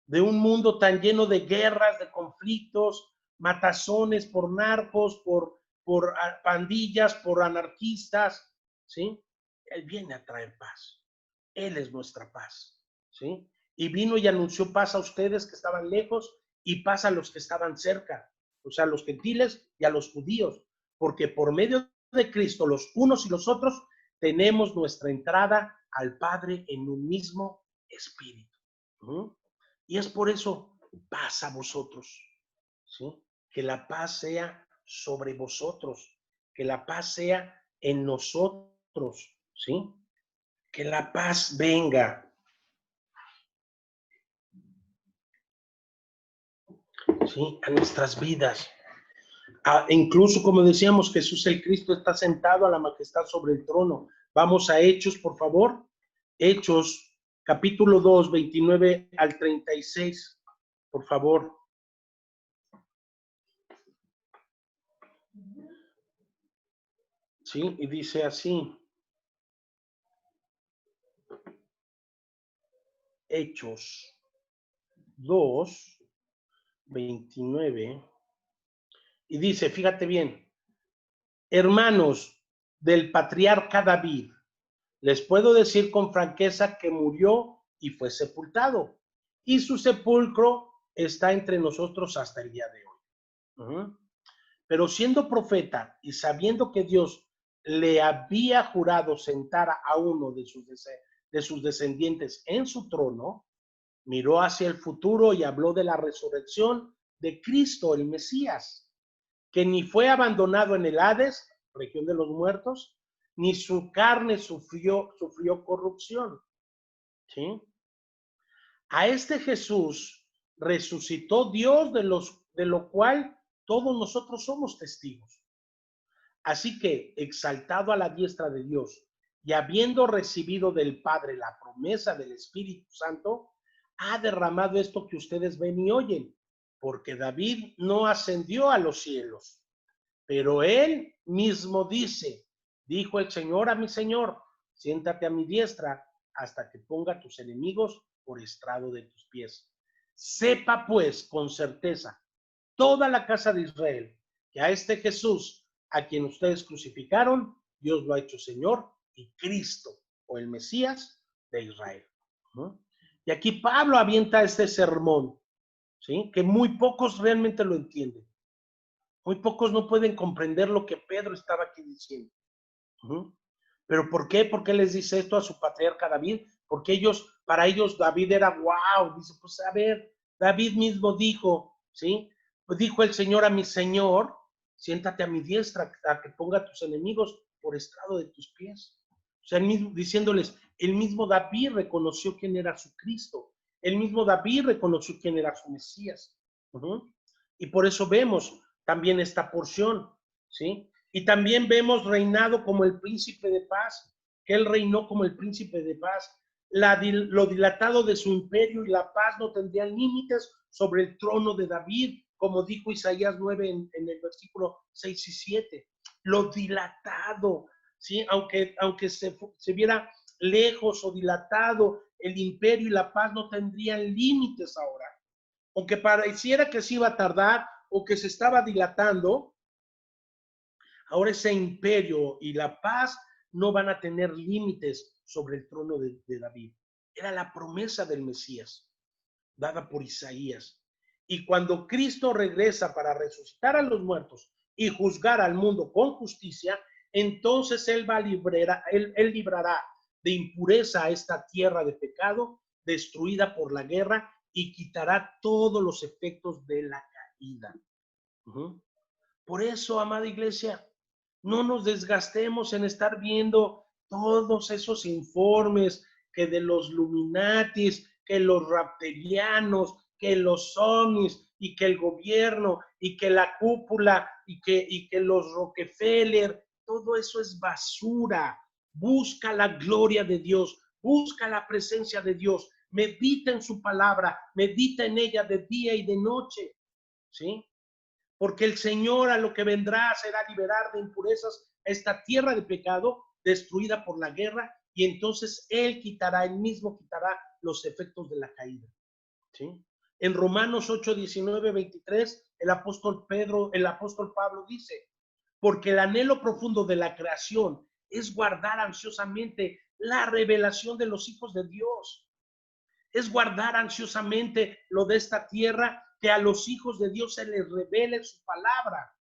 De un mundo tan lleno de guerras, de conflictos, matazones, por narcos, por pandillas, por anarquistas, ¿sí? Él viene a traer paz. Él es nuestra paz, ¿sí? Y vino y anunció paz a ustedes que estaban lejos y paz a los que estaban cerca, o sea, a los gentiles y a los judíos, porque por medio de Cristo, los unos y los otros, tenemos nuestra entrada al Padre en un mismo espíritu. Y es por eso, paz a vosotros, ¿sí? Que la paz sea sobre vosotros, que la paz sea en nosotros, ¿sí? Que la paz venga, ¿sí? A nuestras vidas. Incluso, como decíamos, Jesús el Cristo está sentado a la majestad sobre el trono. Vamos a Hechos, por favor. Hechos, capítulo 2, 29 al 36, por favor. Sí, y dice así. Hechos 2, 29. Y dice, fíjate bien, hermanos del patriarca David, les puedo decir con franqueza que murió y fue sepultado, y su sepulcro está entre nosotros hasta el día de hoy. Pero siendo profeta y sabiendo que Dios le había jurado sentar a uno de sus descendientes en su trono, miró hacia el futuro y habló de la resurrección de Cristo, el Mesías, que ni fue abandonado en el Hades, región de los muertos, ni su carne sufrió corrupción. ¿Sí? A este Jesús resucitó Dios, de lo cual todos nosotros somos testigos. Así que, exaltado a la diestra de Dios y habiendo recibido del Padre la promesa del Espíritu Santo, ha derramado esto que ustedes ven y oyen, porque David no ascendió a los cielos, pero él mismo dijo el Señor a mi Señor, siéntate a mi diestra hasta que ponga tus enemigos por estrado de tus pies. Sepa pues con certeza toda la casa de Israel que a este Jesús, a quien ustedes crucificaron, Dios lo ha hecho Señor y Cristo, o el Mesías de Israel. Y aquí Pablo avienta este sermón, ¿sí? Que muy pocos realmente lo entienden. Muy pocos no pueden comprender lo que Pedro estaba aquí diciendo. ¿Pero por qué? ¿Por qué les dice esto a su patriarca David? Porque para ellos David era wow. Dice, pues a ver, David mismo dijo, ¿sí? Pues dijo el Señor a mi Señor, siéntate a mi diestra, a que ponga a tus enemigos por estrado de tus pies. O sea, diciéndoles, el mismo David reconoció quién era su Cristo. El mismo David reconoció quién era su Mesías. Y por eso vemos también esta porción, ¿sí? Y también vemos reinado como el príncipe de paz, que él reinó como el príncipe de paz. Lo dilatado de su imperio y la paz no tendrían límites sobre el trono de David, como dijo Isaías 9 en el versículo 6 y 7. Lo dilatado, ¿sí? Aunque se viera lejos o dilatado, el imperio y la paz no tendrían límites ahora. Aunque pareciera que se iba a tardar o que se estaba dilatando, ahora ese imperio y la paz no van a tener límites sobre el trono de David. Era la promesa del Mesías, dada por Isaías. Y cuando Cristo regresa para resucitar a los muertos y juzgar al mundo con justicia, entonces Él librará de impureza a esta tierra de pecado, destruida por la guerra, y quitará todos los efectos de la caída. Por eso, amada iglesia, no nos desgastemos en estar viendo todos esos informes que de los Illuminatis, que los rapterianos, que los ovnis, y que el gobierno, y que la cúpula, y que los Rockefeller, todo eso es basura. Busca la gloria de Dios, busca la presencia de Dios, medita en su palabra, medita en ella de día y de noche, ¿sí? Porque el Señor a lo que vendrá será liberar de impurezas a esta tierra de pecado destruida por la guerra, y entonces Él mismo quitará los efectos de la caída. ¿Sí? En Romanos 8, 19, 23 el apóstol Pablo dice, porque el anhelo profundo de la creación es guardar ansiosamente la revelación de los hijos de Dios. Es guardar ansiosamente lo de esta tierra, que a los hijos de Dios se les revele su palabra.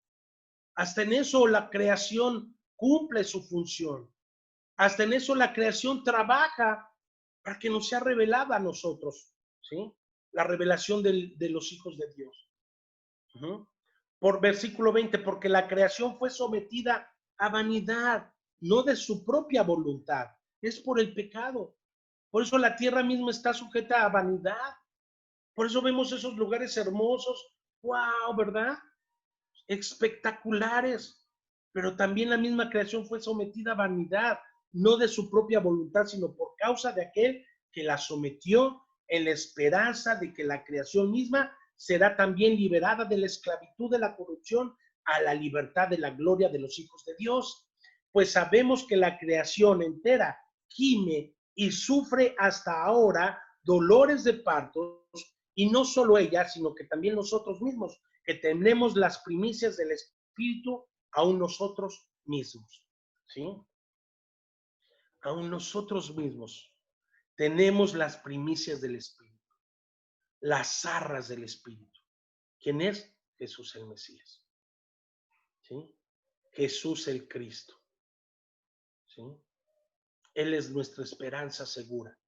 Hasta en eso la creación cumple su función. Hasta en eso la creación trabaja para que nos sea revelada a nosotros, ¿sí? La revelación de los hijos de Dios. Por versículo 20, porque la creación fue sometida a vanidad, no de su propia voluntad, es por el pecado. Por eso la tierra misma está sujeta a vanidad. Por eso vemos esos lugares hermosos, wow, ¿verdad? Espectaculares. Pero también la misma creación fue sometida a vanidad, no de su propia voluntad, sino por causa de aquel que la sometió, en la esperanza de que la creación misma será también liberada de la esclavitud de la corrupción a la libertad de la gloria de los hijos de Dios. Pues sabemos que la creación entera gime y sufre hasta ahora dolores de partos, y no solo ella, sino que también nosotros mismos, que tenemos las primicias del Espíritu, aún nosotros mismos, ¿sí? Aún nosotros mismos tenemos las primicias del Espíritu, las arras del Espíritu. ¿Quién es? Jesús el Mesías, ¿sí? Jesús el Cristo, ¿sí? Él es nuestra esperanza segura.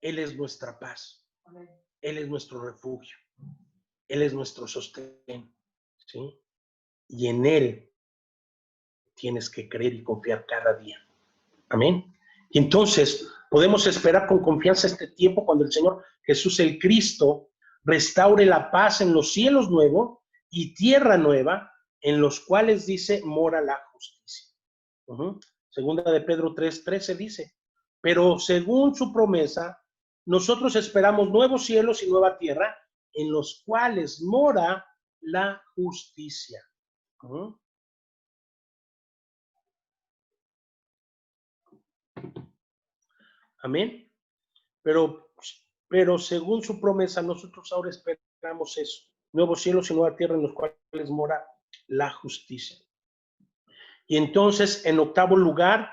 Él es nuestra paz. Él es nuestro refugio. Él es nuestro sostén, ¿sí? Y en Él tienes que creer y confiar cada día. Amén. Y entonces podemos esperar con confianza este tiempo cuando el Señor Jesús el Cristo restaure la paz en los cielos nuevos y tierra nueva, en los cuales dice mora la justicia. Segunda de Pedro 3:13 dice, pero según su promesa, nosotros esperamos nuevos cielos y nueva tierra, en los cuales mora la justicia. Amén. Pero según su promesa, nosotros ahora esperamos eso, nuevos cielos y nueva tierra en los cuales mora la justicia. Y entonces, en octavo lugar,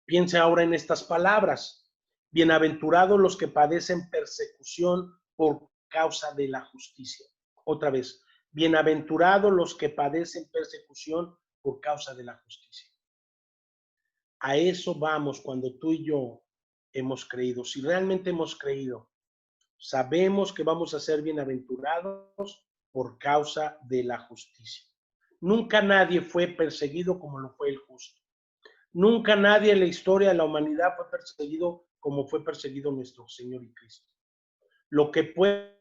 piense ahora en estas palabras: bienaventurados los que padecen persecución por causa de la justicia. Otra vez, bienaventurados los que padecen persecución por causa de la justicia. A eso vamos cuando tú y yo hemos creído. Si realmente hemos creído, sabemos que vamos a ser bienaventurados por causa de la justicia. Nunca nadie fue perseguido como lo fue el justo. Nunca nadie en la historia de la humanidad fue perseguido como fue perseguido nuestro Señor y Cristo. Lo que puede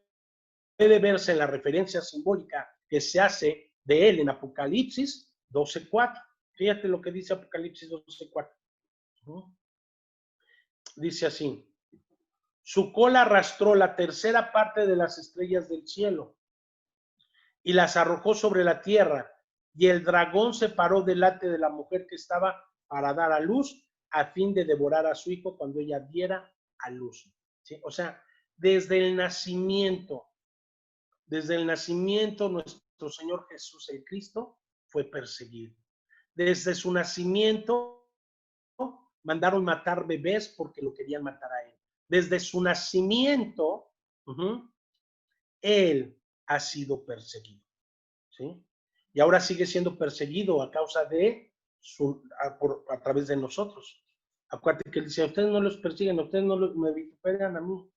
verse en la referencia simbólica que se hace de él en Apocalipsis 12:4. Fíjate lo que dice Apocalipsis 12:4. Dice así: su cola arrastró la tercera parte de las estrellas del cielo y las arrojó sobre la tierra, y el dragón se paró delante de la mujer que estaba para dar a luz, a fin de devorar a su hijo cuando ella diera a luz. ¿Sí? O sea, desde el nacimiento nuestro Señor Jesús el Cristo fue perseguido. Desde su nacimiento mandaron matar bebés porque lo querían matar a él. Desde su nacimiento, él ha sido perseguido, ¿sí? Y ahora sigue siendo perseguido a causa de a través de nosotros. Acuérdate que él dice: a ustedes no los persiguen, a ustedes no me vituperan a mí,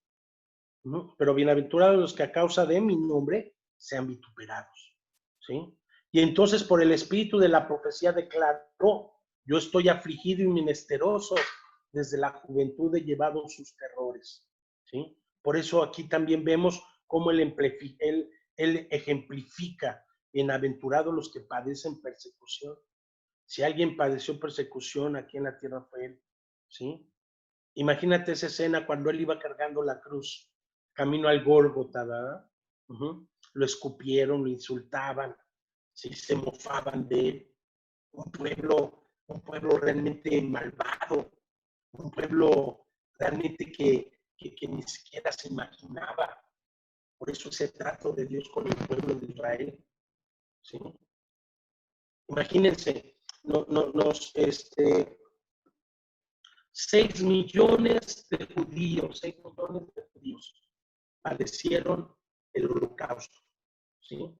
¿no? Pero bienaventurados los que a causa de mi nombre sean vituperados, ¿sí? Y entonces por el espíritu de la profecía declaró: yo estoy afligido y menesteroso, desde la juventud he llevado sus terrores, ¿sí? Por eso aquí también vemos cómo él ejemplifica: bienaventurados los que padecen persecución. Si alguien padeció persecución aquí en la tierra fue él, ¿sí? Imagínate esa escena cuando él iba cargando la cruz, camino al Gólgota, ¿verdad? Lo escupieron, lo insultaban, ¿sí? Se mofaban de él. Un pueblo realmente malvado, un pueblo realmente que ni siquiera se imaginaba. Por eso ese trato de Dios con el pueblo de Israel ¿sí? Imagínense, 6 millones de judíos, 6 millones de judíos padecieron el holocausto, ¿sí?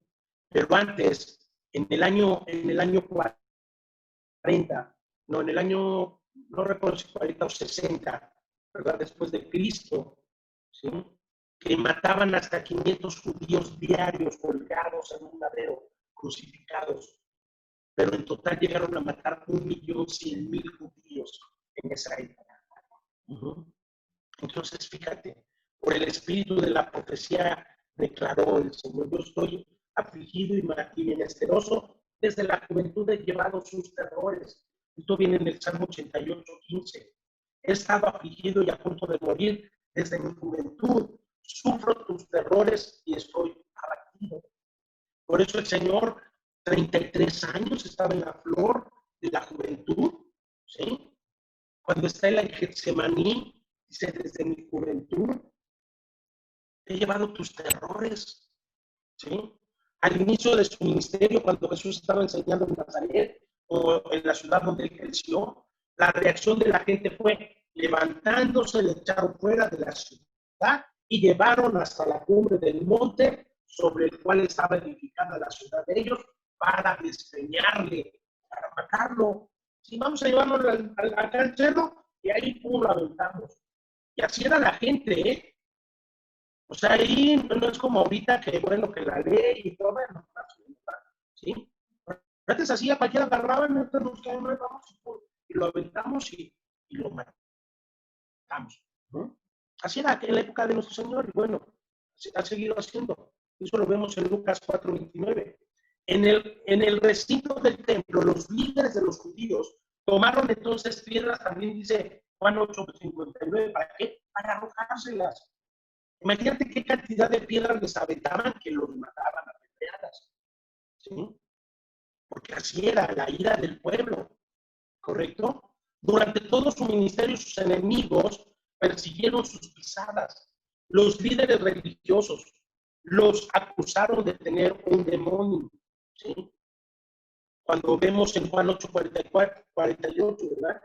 Pero antes, en el año 40, no, en el año, no recuerdo si 40 o 60, ¿verdad? Después de Cristo, ¿sí? Que mataban hasta 500 judíos diarios colgados en un madero, crucificados. Pero en total llegaron a matar 1.100.000 judíos en esa época. Uh-huh. Entonces, fíjate, por el espíritu de la profecía declaró el Señor: yo estoy afligido y menesteroso, desde la juventud he llevado sus terrores. Esto viene en el Salmo 88:15. He estado afligido y a punto de morir desde mi juventud. Sufro tus terrores y estoy abatido. Por eso el Señor, 33 años, estaba en la flor de la juventud, ¿sí? Cuando está en el Getsemaní, dice: desde mi juventud he llevado tus terrores, ¿sí? Al inicio de su ministerio, cuando Jesús estaba enseñando en Nazaret o en la ciudad donde él creció, la reacción de la gente fue: levantándose, le echaron fuera de la ciudad y llevaron hasta la cumbre del monte sobre el cual estaba edificada la ciudad de ellos, para despeñarle, para matarlo. Si vamos a llevarlo acá al cerro, y ahí pum, lo aventamos. Y así era la gente, ¿eh? O sea, ahí no es como ahorita que, bueno, que la ley y todo, bueno, ¿sí? Antes así a cualquiera agarraba y nosotros y lo aventamos y lo matamos, ¿no? Así era en la época de nuestro Señor, y bueno, ha seguido haciendo. Eso lo vemos en Lucas 4:29. En el recinto del templo, los líderes de los judíos tomaron entonces piedras, también dice Juan 8:59, ¿para qué? Para arrojárselas. Imagínate qué cantidad de piedras les aventaban que los mataban a pedradas, ¿sí? Porque así era la ira del pueblo, ¿correcto? Durante todo su ministerio, sus enemigos persiguieron sus pisadas. Los líderes religiosos los acusaron de tener un demonio, ¿sí? Cuando vemos en Juan 8:44, 48, ¿verdad?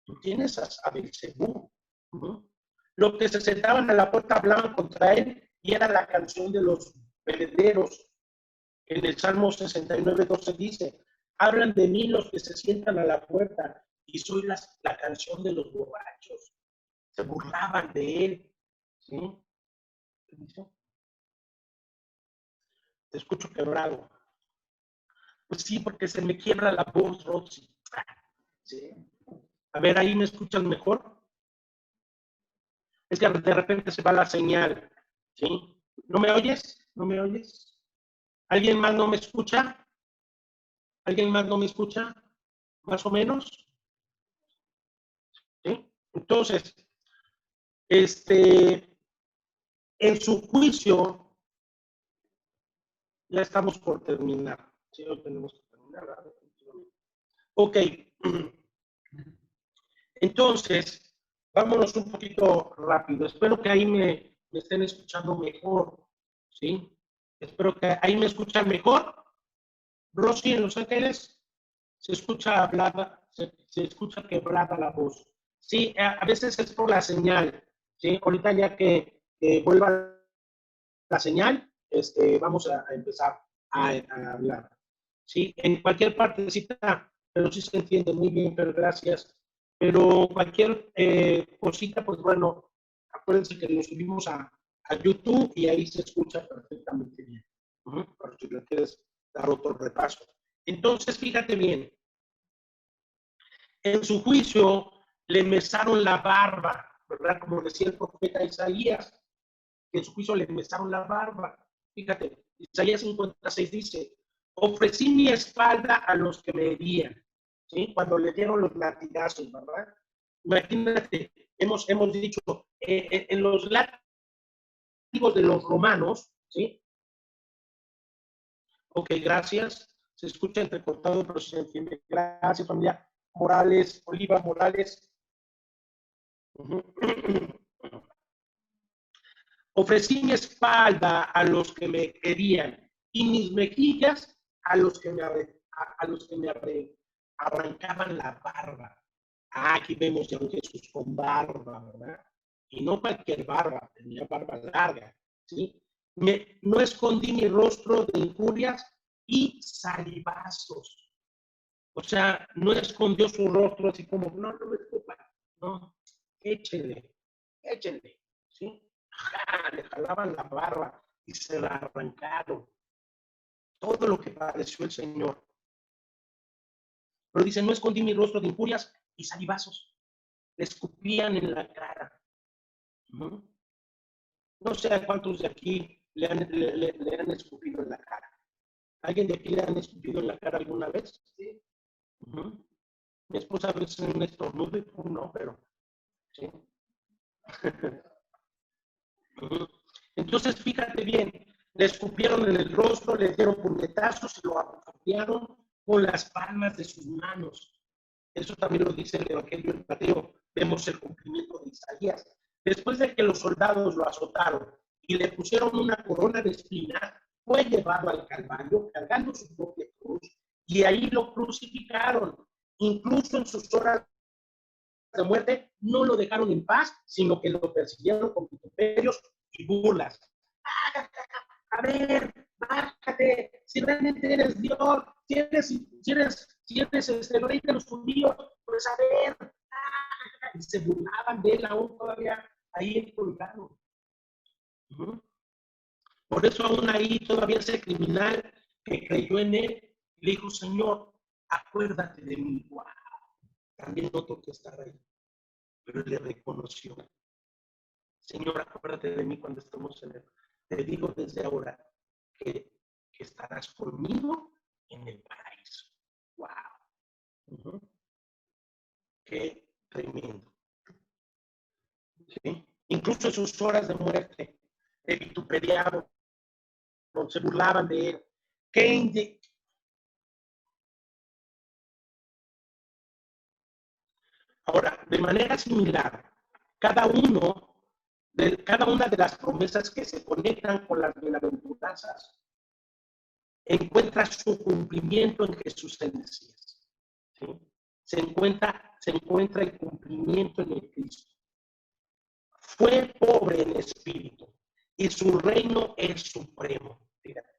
Tú tienes a Belcebú, ¿no? Los que se sentaban a la puerta hablaban contra él, y era la canción de los herederos. En el Salmo 69:12 dice: hablan de mí los que se sientan a la puerta, y soy la canción de los borrachos. Se burlaban de él, ¿sí? ¿Qué dice? Te escucho quebrado. Pues sí, porque se me quiebra la voz, Roxy. ¿Sí? A ver, ahí me escuchan mejor. Es que de repente se va la señal, ¿sí? ¿No me oyes? ¿No me oyes? ¿Alguien más no me escucha? ¿Alguien más no me escucha? ¿Más o menos? ¿Sí? Entonces, en su juicio, ya estamos por terminar. Sí, hoy tenemos que terminar, ¿verdad? Ok. Entonces, vámonos un poquito rápido. Espero que ahí me estén escuchando mejor, ¿sí? Espero que ahí me escuchan mejor. Rosy, en Los Ángeles, se escucha hablada, se escucha quebrada la voz. Sí, a veces es por la señal, ¿sí? Ahorita ya que vuelva la señal, vamos a empezar a hablar. Sí, en cualquier partecita, pero sí se entiende muy bien, pero gracias. Pero cualquier cosita, pues bueno, acuérdense que lo subimos a YouTube y ahí se escucha perfectamente bien. Para si le quieres dar otro repaso. Entonces, fíjate bien, en su juicio le mesaron la barba, ¿verdad? Como decía el profeta Isaías, que en su juicio le mesaron la barba. Fíjate, Isaías 56 dice: ofrecí mi espalda a los que me herían, ¿sí? Cuando le dieron los latigazos, ¿verdad? Imagínate, hemos dicho, en los látigos de los romanos, ¿sí? Ok, gracias. Se escucha entrecortado, pero se entiende. Gracias, familia. Morales, Oliva Morales. Ofrecí mi espalda a los que me querían y mis mejillas a los que arrancaban la barba. Aquí vemos ya un Jesús con barba, ¿verdad? Y no cualquier barba, tenía barba larga, ¿sí? No escondí mi rostro de injurias y salivazos. O sea, no escondió su rostro así como, no me escupa, no, échenle, ¿sí? Le jalaban la barba y se la arrancaron. Todo lo que padeció el Señor. Pero dice, no escondí mi rostro de injurias y salivazos. Le escupían en la cara. No sé a cuántos de aquí le han escupido en la cara. ¿Alguien de aquí le han escupido en la cara alguna vez? Sí. Mi esposa a veces un estornudo y tú no, pero sí. Entonces, fíjate bien, le escupieron en el rostro, le dieron puñetazos y lo abofetearon con las palmas de sus manos. Eso también lo dice el Evangelio de Mateo. Vemos el cumplimiento de Isaías. Después de que los soldados lo azotaron y le pusieron una corona de espinas, fue llevado al Calvario cargando su propia cruz y ahí lo crucificaron. Incluso en sus horas de muerte no lo dejaron en paz, sino que lo persiguieron con vituperios y burlas. A ver, bájate, si realmente eres Dios, si eres el rey de los judíos, pues a ver, y se burlaban de él aún todavía ahí colgado. Por eso aún ahí todavía ese criminal que creyó en él, le dijo, Señor, acuérdate de mí. Wow. También noto que estaba ahí, pero él le reconoció. Señor, acuérdate de mí cuando estemos en él. Te digo desde ahora que estarás conmigo en el paraíso. Wow. Qué tremendo. ¿Sí? Incluso en sus horas de muerte, le vituperiaban, se burlaban de él. Ahora, de manera similar, cada una de las promesas que se conectan con las bienaventuranzas encuentra su cumplimiento en Jesús el Mesías. ¿Sí? Se encuentra el cumplimiento en el Cristo. Fue pobre en espíritu y su reino es supremo. Fíjate.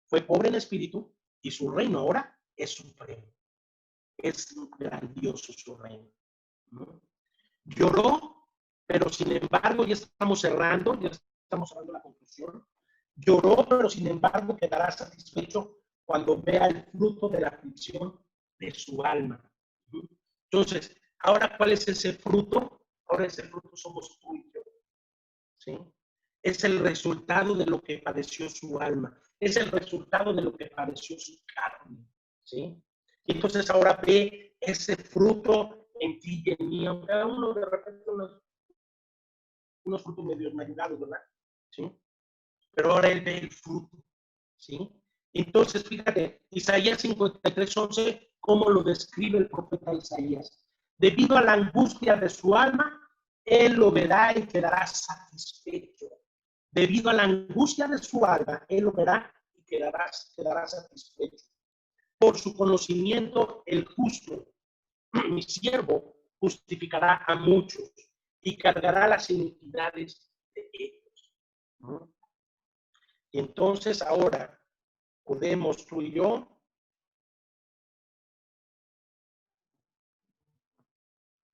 Fue pobre en espíritu y su reino ahora es supremo. Es grandioso su reino. ¿No? Lloró, pero sin embargo, ya estamos cerrando la conclusión. Lloró, pero sin embargo quedará satisfecho cuando vea el fruto de la aflicción de su alma. Entonces, ahora, ¿cuál es ese fruto? Ahora ese fruto somos tú y yo. ¿Sí? Es el resultado de lo que padeció su alma. Es el resultado de lo que padeció su carne. ¿Sí? Y entonces ahora ve ese fruto en ti y en mí, aunque a uno de repente unos frutos medio madurados, ¿verdad? ¿Sí? Pero ahora él ve el fruto, ¿sí? Entonces, fíjate, Isaías 53:11, cómo lo describe el profeta Isaías. Debido a la angustia de su alma, él lo verá y quedará satisfecho. Debido a la angustia de su alma, él lo verá y quedará satisfecho. Por su conocimiento, el justo, mi siervo, justificará a muchos y cargará las iniquidades de ellos. ¿No? Y entonces ahora podemos tú y yo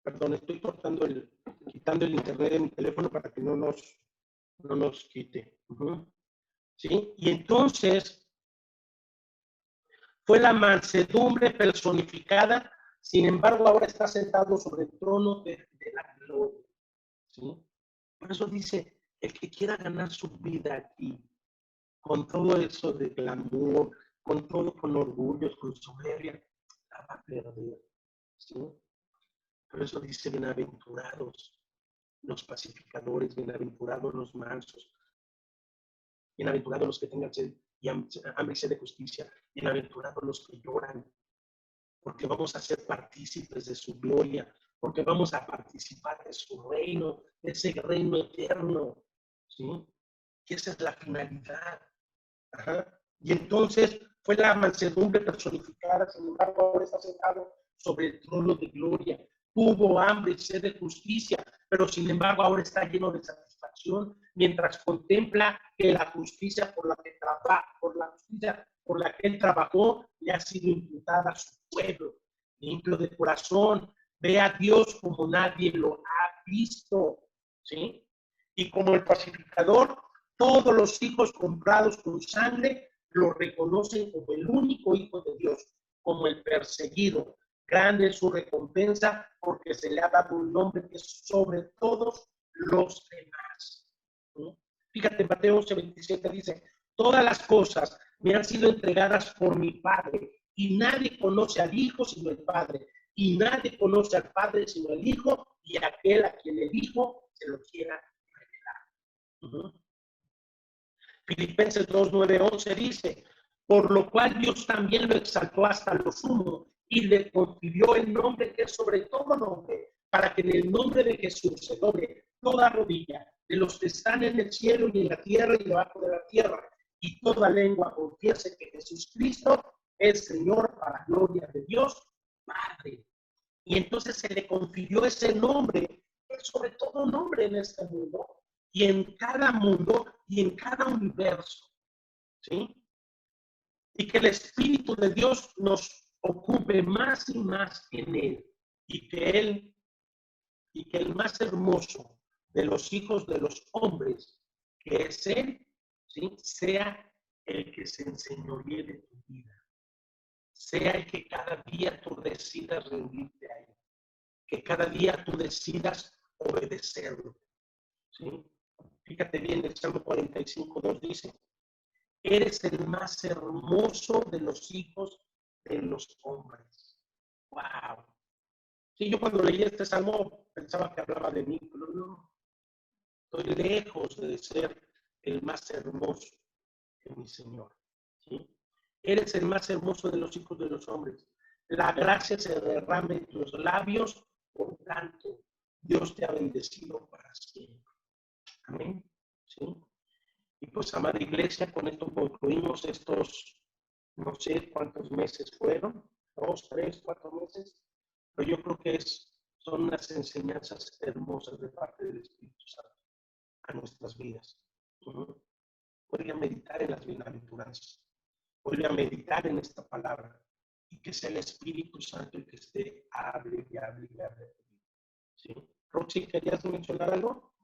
perdón, estoy quitando el internet de mi teléfono para que no nos quite. ¿Sí? Y entonces fue la mansedumbre personificada, sin embargo ahora está sentado sobre el trono de la gloria. ¿Sí? Por eso dice, el que quiera ganar su vida aquí, con todo eso de glamour, con orgullo, con soberbia, la va a perder. ¿Sí? Por eso dice, bienaventurados los pacificadores, bienaventurados los mansos, bienaventurados los que tengan sed y hambre y sed de justicia, bienaventurados los que lloran, porque vamos a ser partícipes de su gloria, porque vamos a participar de su reino, de ese reino eterno, ¿sí? Y esa es la finalidad. Ajá. Y entonces fue la mansedumbre personificada, sin embargo, ahora está sentado sobre el trono de gloria. Tuvo hambre y sed de justicia, pero sin embargo ahora está lleno de satisfacción mientras contempla que la justicia por la que trabaja, por la justicia por la que él trabajó, le ha sido imputada a su pueblo. Limpio de corazón, ve a Dios como nadie lo ha visto, ¿sí? Y como el pacificador, todos los hijos comprados con sangre lo reconocen como el único hijo de Dios, como el perseguido. Grande es su recompensa porque se le ha dado un nombre que es sobre todos los demás. ¿Sí? Fíjate, Mateo 11:27 dice, todas las cosas me han sido entregadas por mi Padre y nadie conoce al Hijo sino el Padre y nadie conoce al Padre sino el Hijo y aquel a quien el Hijo se lo quiera revelar. Filipenses 2, 9, 11 dice, por lo cual Dios también lo exaltó hasta lo sumo y le confirió el nombre que es sobre todo nombre, para que en el nombre de Jesús se doble toda rodilla de los que están en el cielo y en la tierra y debajo de la tierra, y toda lengua confiese que Jesucristo es Señor para gloria de Dios Padre. Y entonces se le confirió ese nombre, que es sobre todo nombre en este mundo, y en cada mundo y en cada universo, ¿sí? Y que el Espíritu de Dios nos ocupe más y más en él, y que el más hermoso de los hijos de los hombres, que es él, ¿sí? Sea el que se enseñoríe de tu vida, sea el que cada día tú decidas rendirte a él, que cada día tú decidas obedecerlo, ¿sí? Fíjate bien, el Salmo 45:2 dice, eres el más hermoso de los hijos de los hombres. ¡Wow! Sí, yo cuando leí este salmo pensaba que hablaba de mí, pero no, estoy lejos de ser el más hermoso de mi Señor. ¿Sí? Eres el más hermoso de los hijos de los hombres. La gracia se derrama en tus labios, por tanto, Dios te ha bendecido para siempre. Amén. ¿Sí? Y pues, amada iglesia, con esto concluimos estos, no sé cuántos meses fueron, 2, 3, 4 meses, pero yo creo que son unas enseñanzas hermosas de parte del Espíritu Santo a nuestras vidas. Voy a meditar en las bienaventuranzas, voy a meditar en esta palabra y que sea el Espíritu Santo el que esté, hable y hable y hable. ¿Sí? Roxy, ¿querías mencionar algo?